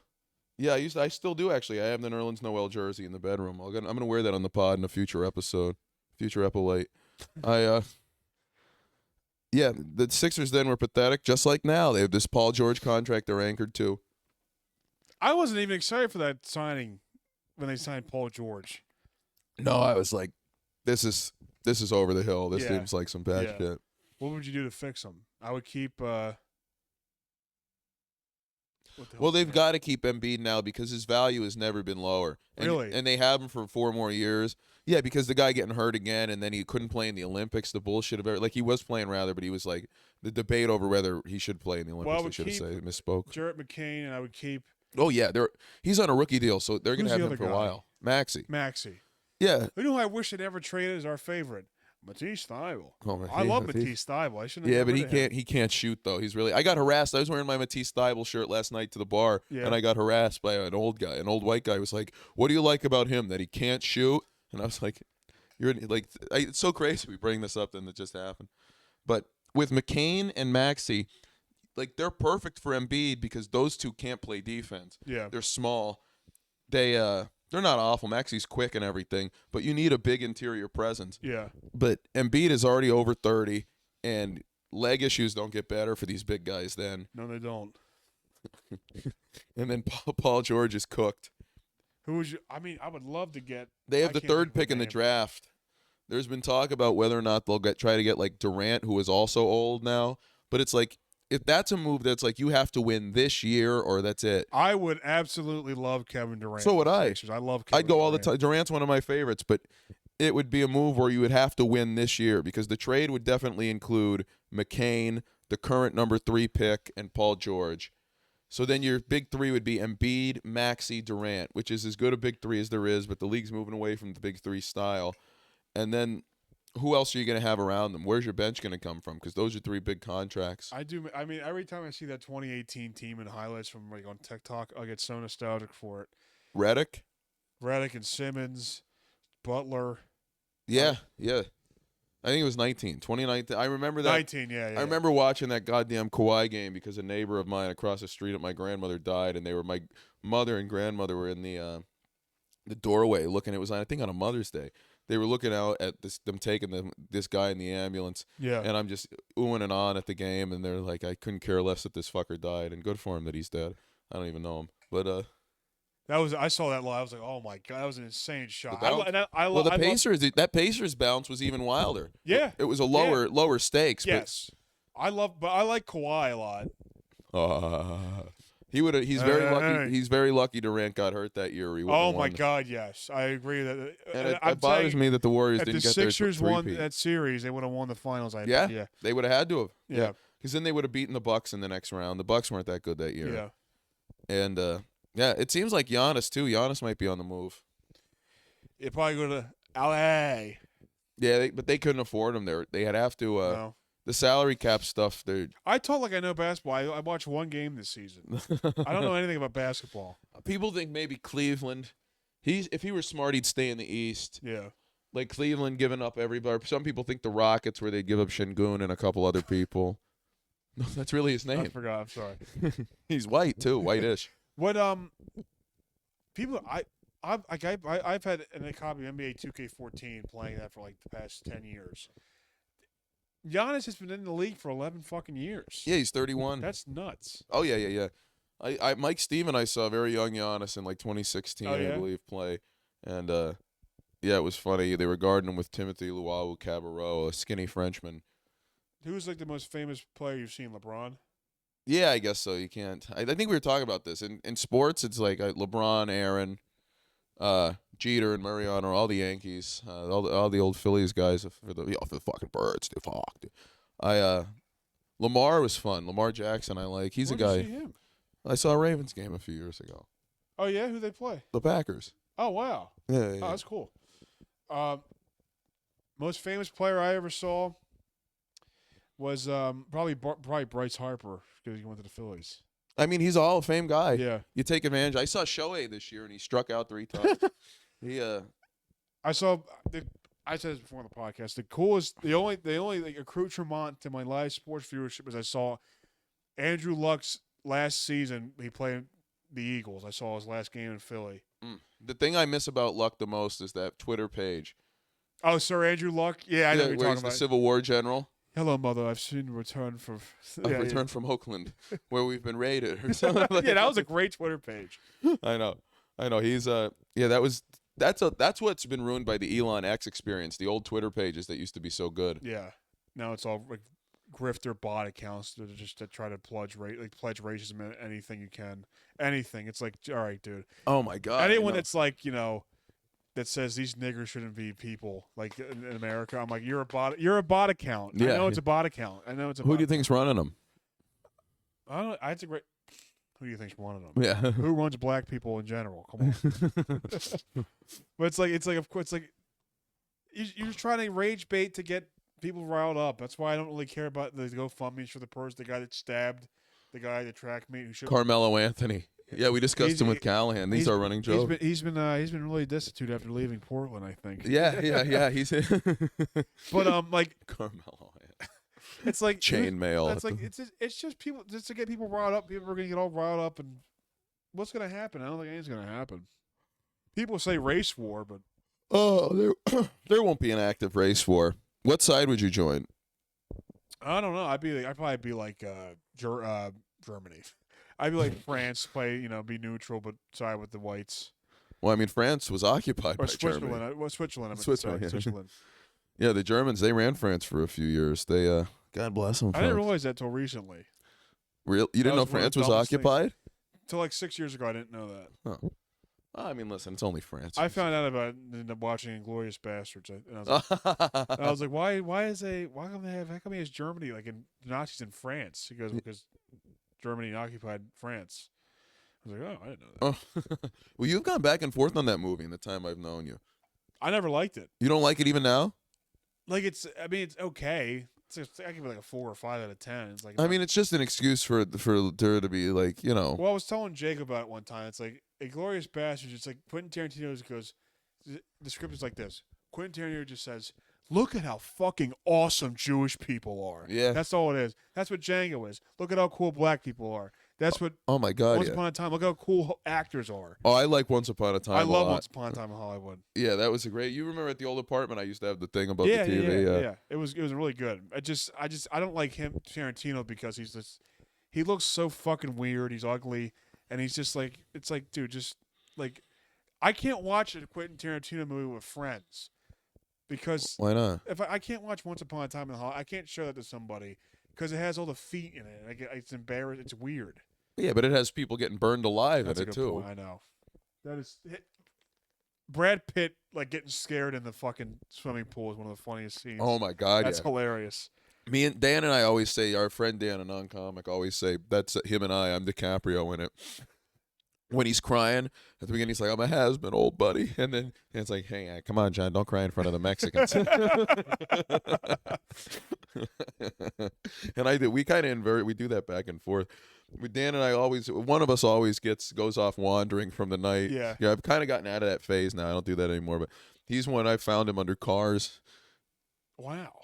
I still do actually. I have the Nerlens Noel jersey in the bedroom. I'm gonna wear that on the pod in a future episode, future epilate. Yeah, the Sixers then were pathetic, just like now. They have this Paul George contract they're anchored to. I wasn't even excited for that signing when they signed Paul George. No, I was like, this is over the hill. This seems like some bad shit. What would you do to fix him? I would keep. Well, they've got to keep Embiid now because his value has never been lower. Really? And they have him for 4 more years. Yeah, because the guy getting hurt again, and then he couldn't play in the Olympics. The bullshit of it. He was playing rather, but he was the debate over whether he should play in the Olympics. Well, I would should have keep said misspoke. Jarrett McCain, and I would keep Oh yeah, he's on a rookie deal, so they're gonna Who's have the him other for a guy? while. Maxey. Maxey. Yeah. Who knew I wish they'd ever traded as our favorite? Matisse Thybulle. Oh, I love Matisse Thybulle. I shouldn't have Yeah, got but rid he of him. can't. He can't shoot though. He's really. I got harassed. I was wearing my Matisse Thybulle shirt last night to the bar, Yeah. and I got harassed by an old guy. An old white guy was like, "What do you like about him? That he can't shoot?" And I was like, "You're like, it's so crazy. We bring this up, then it just happened." But with McCain and Maxey, like they're perfect for Embiid because those two can't play defense. Yeah. They're small. They're not awful. Maxey's quick and everything, but you need a big interior presence. Yeah. But Embiid is already over 30, and leg issues don't get better for these big guys then. No, they don't. And then Paul George is cooked. Who was you? I mean, I would love to get. They have I the can't think third of the pick in the name. draft. There's been talk about whether or not they'll try to get like Durant, who is also old now. But it's like, if that's a move that's like you have to win this year or that's it. I would absolutely love Kevin Durant. So would I. Sixers. I love Kevin I'd go all the Durant. time. Durant's one of my favorites, but it would be a move where you would have to win this year because the trade would definitely include McCain, the current number 3 pick, and Paul George. So then your big three would be Embiid, Maxey, Durant, which is as good a big three as there is, but the league's moving away from the big three style. And then who else are you going to have around them? Where's your bench going to come from? Because those are 3 big contracts. I do. I mean, every time I see that 2018 team in highlights from like on TikTok, I get so nostalgic for it. Redick? Redick and Simmons, Butler. Yeah. I think it was 2019. I remember that. 19, yeah. I remember watching that goddamn Kawhi game because a neighbor of mine across the street, my grandmother died, and my mother and grandmother were in the doorway looking. It was, I think, on a Mother's Day. They were looking out at them taking this guy in the ambulance, Yeah. and I'm just oohing and on at the game, and they're like, I couldn't care less that this fucker died, and good for him that he's dead. I don't even know him, but I saw that live. I was like, oh my god, that was an insane shot. The bounce? Well, the Pacers, that Pacers bounce was even wilder. Yeah. It was a lower stakes. Yes. I like Kawhi a lot. But, he's very lucky. He's very lucky Durant got hurt that year. He Oh my won. god, yes, I agree that. And it I'm bothers saying, me that the Warriors if didn't the get their Sixers won three-peat. that series, they would have won the finals. Yeah, they would have had to have. Yeah. because then they would have beaten the Bucks in the next round. The Bucks weren't that good that year. Yeah. And it seems like Giannis too. Giannis might be on the move. It probably go to LA. Yeah, but they couldn't afford him. They'd have to. No. The salary cap stuff. I talk like I know basketball. I watched one game this season. I don't know anything about basketball. People think maybe Cleveland. If he were smart, he'd stay in the East. Yeah. Like Cleveland giving up everybody. Some people think the Rockets, where they'd give up Şengün and a couple other people. No, that's really his I name. forgot. I'm sorry. He's white too, whitish. What people I've had a copy of NBA 2K14 playing that for like the past 10 years. Giannis has been in the league for 11 fucking years. Yeah, he's 31. That's nuts. Oh yeah. Mike Steven, I saw very young Giannis in like 2016, Oh, yeah? I believe, play, and it was funny. They were guarding him with Timothy Luwawu-Cabarrot, a skinny Frenchman. Who's like the most famous player you've seen? LeBron. Yeah, I guess so. You can't. I think we were talking about this in sports. It's like LeBron, Aaron, Jeter, and Mariano, all the Yankees, all the old Phillies guys for the fucking Birds. They fuck. Dude. Lamar was fun. Lamar Jackson, I like. He's Where'd a guy. you see him? I saw a Ravens game a few years ago. Oh yeah, who they play? The Packers. Oh wow. Yeah. Oh, that's cool. Most famous player I ever saw was probably Bryce Harper because he went to the Phillies. I mean, he's a Hall of Fame guy. Yeah. You take advantage. I saw Shohei this year, and he struck out 3 times. I said this before on the podcast. The only like accoutrement to my live sports viewership is I saw Andrew Luck's last season. He played the Eagles. I saw his last game in Philly. The thing I miss about Luck the most is that Twitter page. Oh, Sir Andrew Luck. Yeah, I know what you're where talking he's the about. Civil War general. Hello, mother. I've seen a return from. Return from Oakland, where we've been raided, or something. Like Yeah, that was a great Twitter page. I know. He's that's what's been ruined by the Elon X experience. The old Twitter pages that used to be so good. Yeah. Now it's all like grifter bot accounts that try to pledge racism in anything you can. Anything. It's like, all right, dude. Oh my God. Anyone that's like, that says these niggers shouldn't be people like in America, I'm like, you're a bot. You're a bot account. Yeah. I know it's a bot account. I know it's a. Who do you think's running them? I don't. That's a great. Who do you think's one of them? Yeah. Who runs black people in general? Come on. But it's like of course, it's like you're just trying to rage bait to get people riled up. That's why I don't really care about the GoFundMe's for the guy that stabbed the guy, the track meet who should. Carmelo Anthony. Yeah, we discussed him with Callahan. These are running jokes. He's been really destitute after leaving Portland, I think. Yeah. He's But like Carmelo. it's like Chainmail. It's like it's just people just to get people riled up. People are gonna get all riled up, and what's gonna happen? I don't think anything's gonna happen. People say race war, but there won't be an active race war. What side would you join? I don't know. I'd probably be like Germany. I'd be like France, be neutral but side with the whites. Well, I mean, France was occupied by Switzerland. Germany. Switzerland. Switzerland. Yeah, the Germans, they ran France for a few years. They, God bless them. I didn't realize that till recently. You didn't know France was occupied? Till like 6 years ago, I didn't know that. Oh. I mean, listen, it's only France. I found out about it ended up watching Inglourious Bastards, and I was like, why how come he has Germany like in Nazis in France? He goes because Germany occupied France. I was like, I didn't know that. Well, you've gone back and forth on that movie in the time I've known you. I never liked it. You don't like it even now? Like it's okay. I give it like a 4 or 5 out of 10. It's like it's just an excuse for there to be like, you know. Well, I was telling Jake about it one time. It's like Inglourious Bastards. It's like Quentin Tarantino goes. The script is like this. Quentin Tarantino just says, "Look at how fucking awesome Jewish people are." Yeah, that's all it is. That's what Django is. Look at how cool black people are. That's what. Oh my God! Once Upon a Time. Look how cool actors are. Oh, I like Once Upon a Time. I love Once Upon a Time in Hollywood. Yeah, that was a great. You remember at the old apartment, I used to have the thing about the TV. Yeah. It was really good. I don't like him Tarantino because he looks so fucking weird. He's ugly, and he's just like it's like dude, just like I can't watch a Quentin Tarantino movie with friends because why not? If I can't watch Once Upon a Time in Hollywood, I can't show that to somebody because it has all the feet in it. It's embarrassing. It's weird. Yeah, but it has people getting burned alive in it too. Point. I know. That is Brad Pitt like getting scared in the fucking swimming pool is one of the funniest scenes. Oh my God, that's hilarious. Me and Dan and I always say, our friend Dan, a non-comic, always say that's him and I'm DiCaprio in it. When he's crying at the beginning, he's like, "I'm a has-been, old buddy," and then it's like, "Hey, come on, John, don't cry in front of the Mexicans." And we kind of invert. We do that back and forth. Dan and I one of us always goes off wandering from the night. Yeah. I've kind of gotten out of that phase now. I don't do that anymore. But he's one I found him under cars. Wow.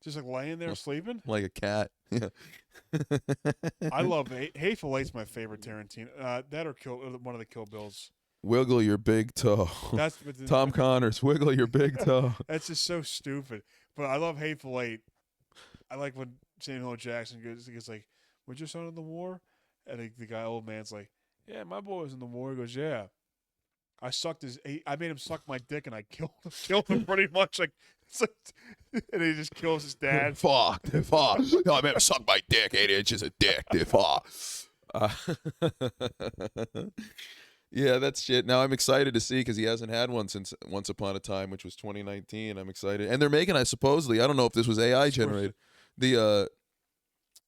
Just like laying there sleeping like a cat. Yeah. I love Hateful Eight's my favorite Tarantino. That or one of the Kill Bills. Wiggle your big toe. That's Tom Connors. Wiggle your big toe. That's just so stupid. But I love Hateful Eight. I like when Samuel L. Jackson goes like, "Was your son in the war?" And the old man's like, "Yeah, my boy was in the war." He goes, "Yeah, I made him suck my dick and I killed him pretty much." Like, and he just kills his dad. Fuck. Oh, I made him suck my dick. 8 inches of dick. Fuck. Yeah, that's shit. Now I'm excited to see because he hasn't had one since Once Upon a Time, which was 2019. I'm excited, and they're making. I don't know if this was AI generated. The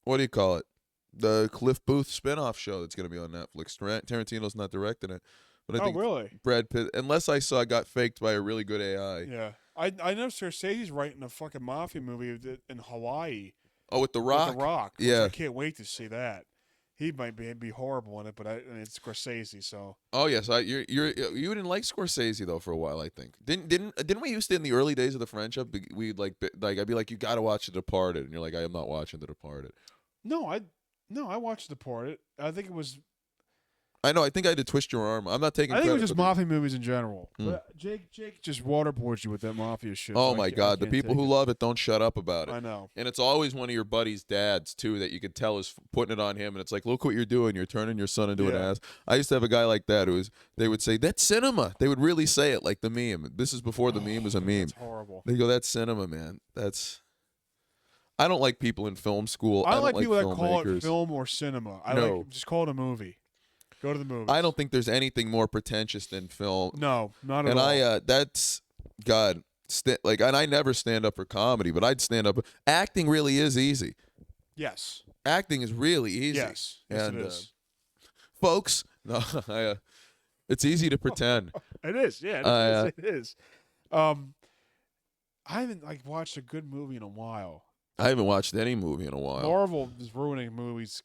what do you call it? The Cliff Booth spinoff show that's going to be on Netflix. Tarantino's not directing it, but I think really? Brad Pitt, unless I saw, got faked by a really good AI. Yeah, I know Scorsese's writing a fucking mafia movie in Hawaii. Oh, with The Rock. With The Rock. Yeah, I can't wait to see that. He might be horrible in it, but it's Scorsese, so. Oh yes, you didn't like Scorsese though for a while, I think. Didn't we used to in the early days of the friendship? We'd like I'd be like, "You got to watch The Departed," and you're like, "I am not watching The Departed." No, I watched The Departed. I think it was. I know. I think I had to twist your arm. I'm not taking. I think it was credit just for mafia movies in general. But Jake just waterboards you with that mafia shit. Oh so my God, the people who love it don't shut up about it. I know. And it's always one of your buddy's dads too that you could tell is putting it on him, and it's like, look what you're doing. You're turning your son into an ass. I used to have a guy like that they would say, "That's cinema." They would really say it like the meme. This is before the meme was a meme. That's horrible. They go, "That's cinema, man." I don't like people in film school. I don't like people that call filmmakers. it film or cinema. Just call it a movie. Go to the movies. I don't think there's anything more pretentious than film. No, not at all. And that's God. And I never stand up for comedy, but I'd stand up. Acting really is easy. Yes. Acting is really easy. Yes, it is. folks. No, it's easy to pretend. It is, yeah, it is. I haven't watched a good movie in a while. I haven't watched any movie in a while. Marvel is ruining movies.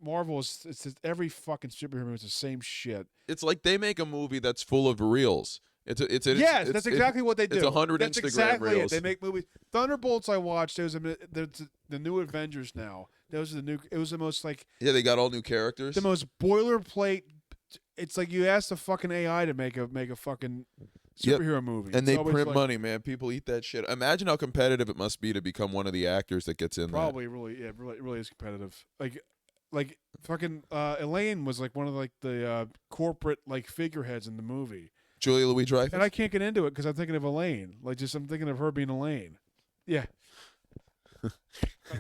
Marvel it's every fucking superhero movie is the same shit. It's like they make a movie that's full of reels. That's exactly what they do. It's 100 That's Instagram exactly reels. It. They make movies. Thunderbolts I watched. There's the new Avengers now. Those are the new. It was the most Yeah, they got all new characters. The most boilerplate. It's like you asked the fucking AI to make a fucking superhero movie. And they print money, man. People eat that shit. Imagine how competitive it must be to become one of the actors that gets in there. Probably really is competitive. Like fucking Elaine was one of the corporate figureheads in the movie. Julia Louis-Dreyfus. And I can't get into it because I'm thinking of Elaine. I'm thinking of her being Elaine. Yeah.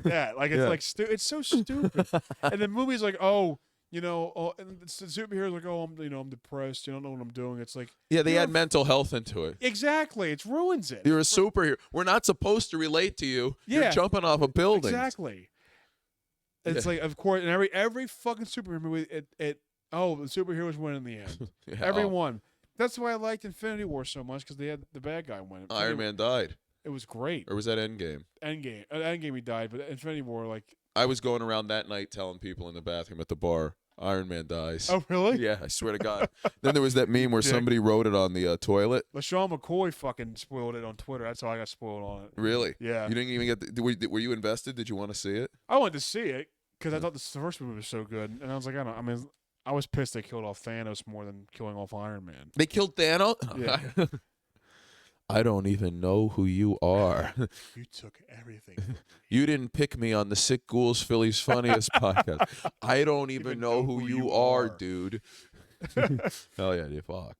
Like that. It's so stupid. And the movie's and the superheroes I'm depressed. You don't know what I'm doing. It's they add mental health into it. Exactly. It ruins it. You're a superhero. We're not supposed to relate to you. Yeah. You're jumping off a building. Exactly. It's of course, in every fucking superhero movie, the superheroes win in the end. Everyone. That's why I liked Infinity War so much because they had the bad guy win. Iron Man died. It was great. Or was that Endgame? Endgame he died, but Infinity War I was going around that night telling people in the bathroom at the bar, Iron Man dies. Oh, really? Yeah, I swear to God. Then there was that meme where somebody wrote it on the toilet. LaShawn McCoy fucking spoiled it on Twitter. That's how I got spoiled on it. Really? Yeah. You didn't even get were you invested? Did you want to see it? I wanted to see it because I thought the first movie was so good. And I was like, I was pissed they killed off Thanos more than killing off Iron Man. They killed Thanos? Yeah. I don't even know who you are. You took everything from me. You didn't pick me on the Sick Ghouls Philly's Funniest podcast. I don't even know who you are, dude. Hell yeah, dude, fuck.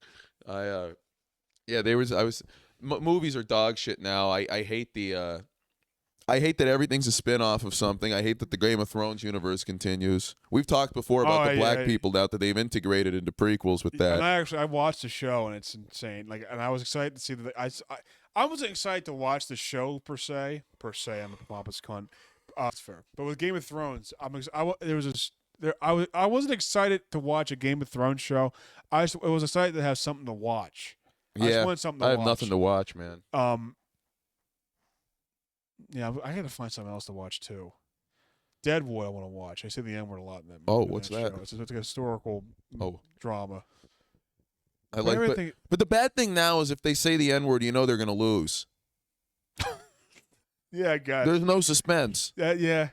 Movies are dog shit now. I hate I hate that everything's a spin-off of something. I hate that the Game of Thrones universe continues. We've talked before about the black people now that they've integrated into prequels with that. And I watched the show and it's insane. And I was excited to see that. I wasn't excited to watch the show per se. I'm a pompous cunt. That's fair. But with Game of Thrones, I wasn't excited to watch a Game of Thrones show. I was excited to have something to watch. I just wanted something to watch. I have nothing to watch, man. Yeah, I got to find something else to watch too. Deadwood, I want to watch. I say the N-word a lot in that. Oh, what's that? It's a historical drama. But the bad thing now is if they say the N-word, you know they're gonna lose. Yeah, I got it. There's no suspense. Yeah.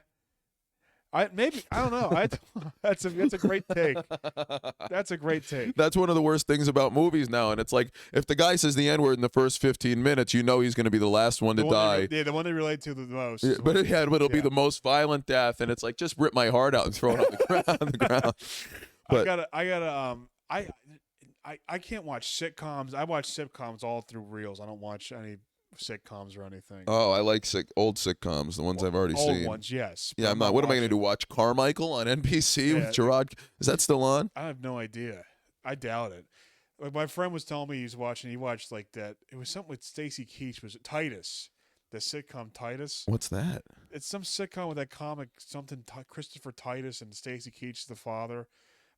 I don't know. That's a great take. That's a great take. That's one of the worst things about movies now, and it's like if the guy says the N-word in the first 15 minutes, you know he's going to be the last one to die. The one they relate to the most. Yeah, but it'll be the most violent death, and it's like just rip my heart out and throw it on the ground. But I can't watch sitcoms. I watch sitcoms all through reels. I don't watch any sitcoms or anything. Oh, I like old sitcoms, the ones I've already seen. Old ones, yes. Yeah, I'm not. What am I going to do? Watch Carmichael on NBC with Gerard? Is that still on? I have no idea. I doubt it. Like my friend was telling me he watched like that. It was something with Stacy Keach. Was it Titus? The sitcom Titus. What's that? It's some sitcom with that comic something. Christopher Titus and Stacy Keach, the father.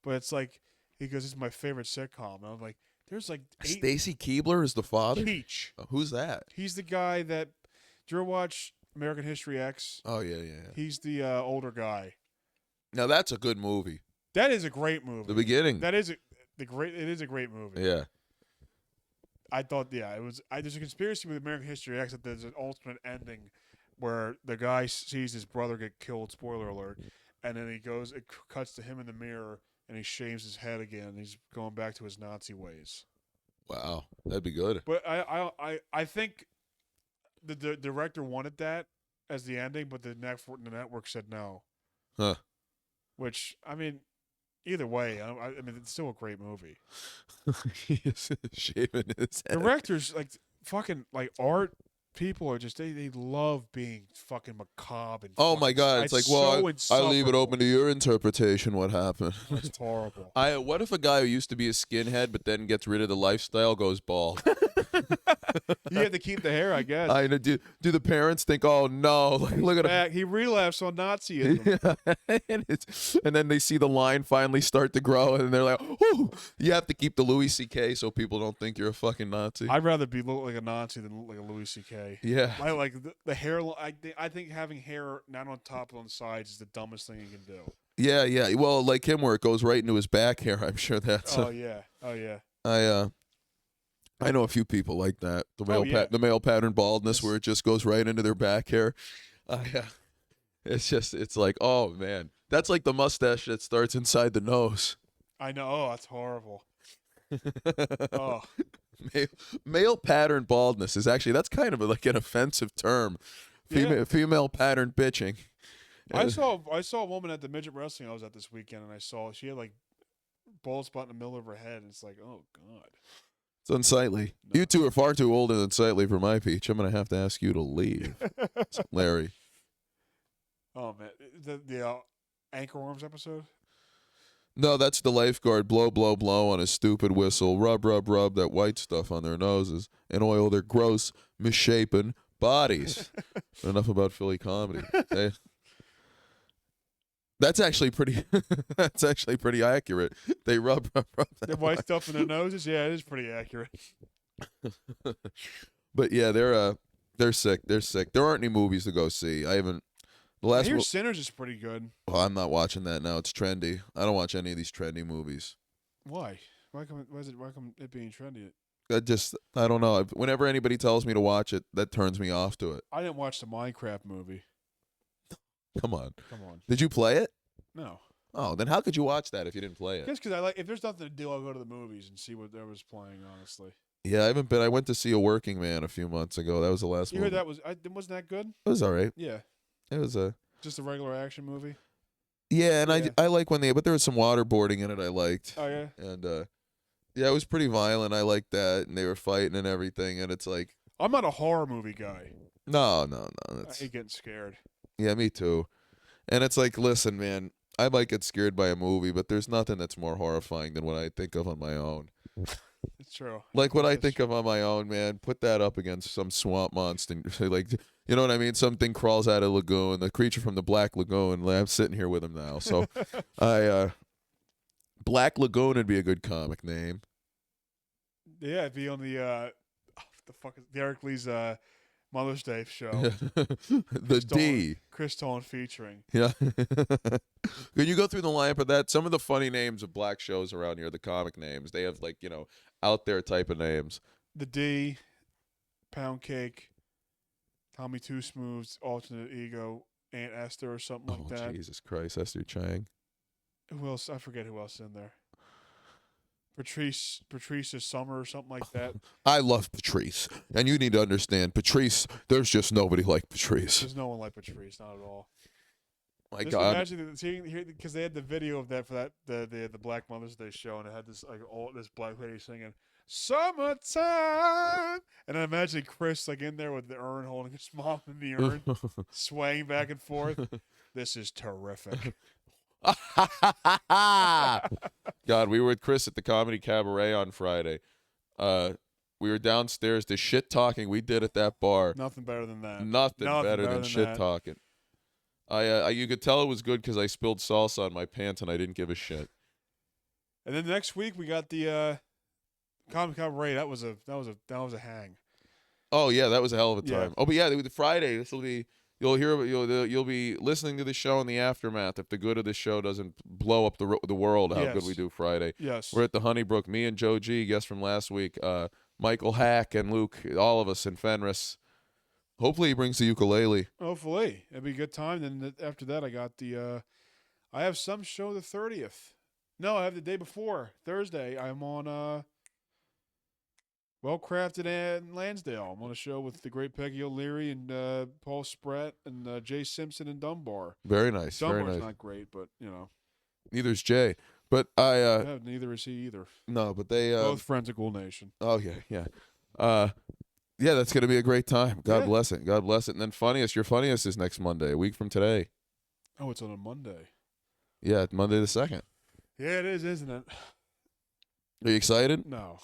But it's like he goes, "This is my favorite sitcom." And I'm like, there's like Stacy Keibler is the father? Keach. Who's that? He's the guy that. Did you ever watch American History X? Oh, yeah. He's the older guy. Now, that's a good movie. That is a great movie. The beginning. It is a great movie. Yeah. I thought, it was. There's a conspiracy with American History X that there's an alternate ending where the guy sees his brother get killed, spoiler alert, and then it cuts to him in the mirror, and he shaves his head again, and he's going back to his Nazi ways. Wow, that'd be good. But I think the director wanted that as the ending, but the network said no. Huh. Which, I mean, either way, I mean, it's still a great movie. He's shaving his head. Directors, fucking, art people are just, they love being fucking macabre. And oh, my God. It's like, well, I leave it open to your interpretation what happened. It's horrible. What if a guy who used to be a skinhead but then gets rid of the lifestyle goes bald? You have to keep the hair, I guess. I know. Do the parents think, oh no, like, look at him. Back. He relapsed on Nazism. Yeah. And then they see the line finally start to grow, and they're like, "Ooh!" You have to keep the Louis C.K. so people don't think you're a fucking Nazi. I'd rather look like a Nazi than look like a Louis C.K. Yeah. I like the hair. I think having hair not on top but on the sides is the dumbest thing you can do. Yeah, yeah. Well, like him, where it goes right into his back hair. I'm sure that's. Oh yeah. I know a few people like that. The male, yeah. the male pattern baldness, where it just goes right into their back hair. It's like, oh man, that's like the mustache that starts inside the nose. I know. Oh, that's horrible. Oh. Male pattern baldness is actually, that's kind of like an offensive term. Female pattern bitching. I saw a woman at the midget wrestling I was at this weekend, and she had like bald spot in the middle of her head, and it's like, oh god. It's unsightly. No. You two are far too old and unsightly for my peach. I'm going to have to ask you to leave, Larry. Oh, man. The Anchor Worms episode? No, that's the lifeguard. Blow, blow, blow on his stupid whistle. Rub, rub, rub that white stuff on their noses and oil their gross, misshapen bodies. Enough about Philly comedy. Hey. That's actually pretty. That's actually pretty accurate. They rub the white stuff in their noses. Yeah, it is pretty accurate. But yeah, they're sick. They're sick. There aren't any movies to go see. I haven't. The last. I hear Sinners is pretty good. Well, I'm not watching that now. It's trendy. I don't watch any of these trendy movies. Why? Why come it being trendy? I don't know. Whenever anybody tells me to watch it, that turns me off to it. I didn't watch the Minecraft movie. Come on. Come on. Did you play it? No. Oh, then how could you watch that if you didn't play it? Just because if there's nothing to do, I'll go to the movies and see what there was playing. Honestly. Yeah, I haven't been. I went to see A Working Man a few months ago. That was the last. You heard that wasn't that good? It was all right. Yeah. It was just a regular action movie. Yeah, and I like when but there was some waterboarding in it. I liked. Oh yeah. And yeah, it was pretty violent. I liked that, and they were fighting and everything. And it's like, I'm not a horror movie guy. No. I hate getting scared. Yeah, me too. And it's like, listen, man, I might get scared by a movie, but there's nothing that's more horrifying than what I think of on my own. It's true. Like what I think of on my own, man. Put that up against some swamp monster. Like, you know what I mean? Something crawls out of a lagoon. The creature from the Black Lagoon. I'm sitting here with him now. So, Black Lagoon would be a good comic name. Yeah, it'd be on the Derek Lee's Mother's Day show. The Chris Tolan featuring. Yeah. Can you go through the lineup of that? Some of the funny names of black shows around here, the comic names, they have out there type of names. The D, Pound Cake, Tommy Two Smooths, Alternate Ego, Aunt Esther or something like that. Oh, Jesus Christ, Esther Chang. Who else? I forget who else is in there. Patrice Summer or something like that. I love Patrice. And you need to understand, Patrice, there's just nobody like Patrice. There's no one like Patrice, not at all. My just God. Imagine seeing here because they had the video of that for the Black Mother's Day show, and it had this this black lady singing "Summertime," and I imagine Chris in there with the urn, holding his mom in the urn, swaying back and forth. This is terrific. God, we were with Chris at the Comedy Cabaret on Friday. We were downstairs. The shit talking we did at that bar. Nothing better than that. Nothing better than shit talking. You could tell it was good because I spilled salsa on my pants and I didn't give a shit. And then next week we got the Comedy Cabaret. That was a hang. Oh yeah, that was a hell of a time. Yeah. Oh, but yeah, the Friday. This will be. You'll be listening to the show in the aftermath if the good of the show doesn't blow up the world. How good we do Friday. Yes. We're at the Honeybrook. Me and Joe G, guest from last week. Michael Hack and Luke, all of us in Fenris. Hopefully he brings the ukulele. Hopefully it'll be a good time. Then after that, I got I have some show the 30th. No, I have the day before Thursday. I'm on Well Crafted and Lansdale. I'm on a show with the great Peggy O'Leary and Paul Spratt and Jay Simpson and Dunbar. Very nice. Dunbar's very nice. not great, but Neither's Jay. But neither is he either. No, but they both friends of Ghoul Nation. Oh yeah. Yeah, that's gonna be a great time. God bless it. God bless it. And then your funniest is next Monday, a week from today. Oh, it's on a Monday. Yeah, Monday the 2nd. Yeah, it is, isn't it? Are you excited? No.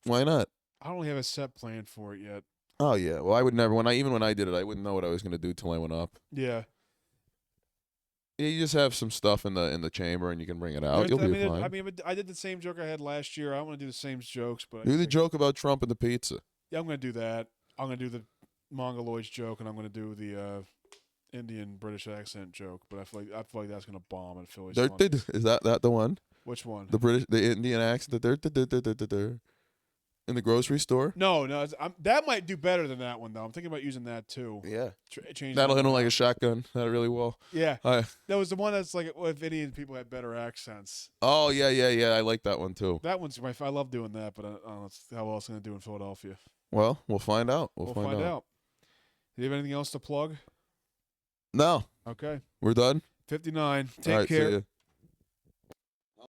Why not? I don't really have a set plan for it yet. Oh yeah. Well, I would never. Even when I did it, I wouldn't know what I was gonna do till I went up. Yeah. Yeah, you just have some stuff in the chamber and you can bring it out. You'll be fine. I did the same joke I had last year. I don't want to do the same jokes, but Do the joke about Trump and the pizza. yeah, I'm going to do that. I'm going to do the Mongoloids joke, and I'm going to do the Indian British accent joke. But I feel like that's going to bomb at Philly. Is that the one? Which one? The Indian accent. In the grocery store. No, that might do better than that one though. I'm thinking about using that too. Yeah, Change that'll hit him like a shotgun. That really will. Yeah, that was the one that's like if Indian people had better accents. Oh yeah. I like that one too. That one's I love doing that, but I don't know how else I'm gonna do in Philadelphia. Well, we'll find out. We'll find out. Do you have anything else to plug? No. Okay. We're done. 59. Take All right, care. See ya.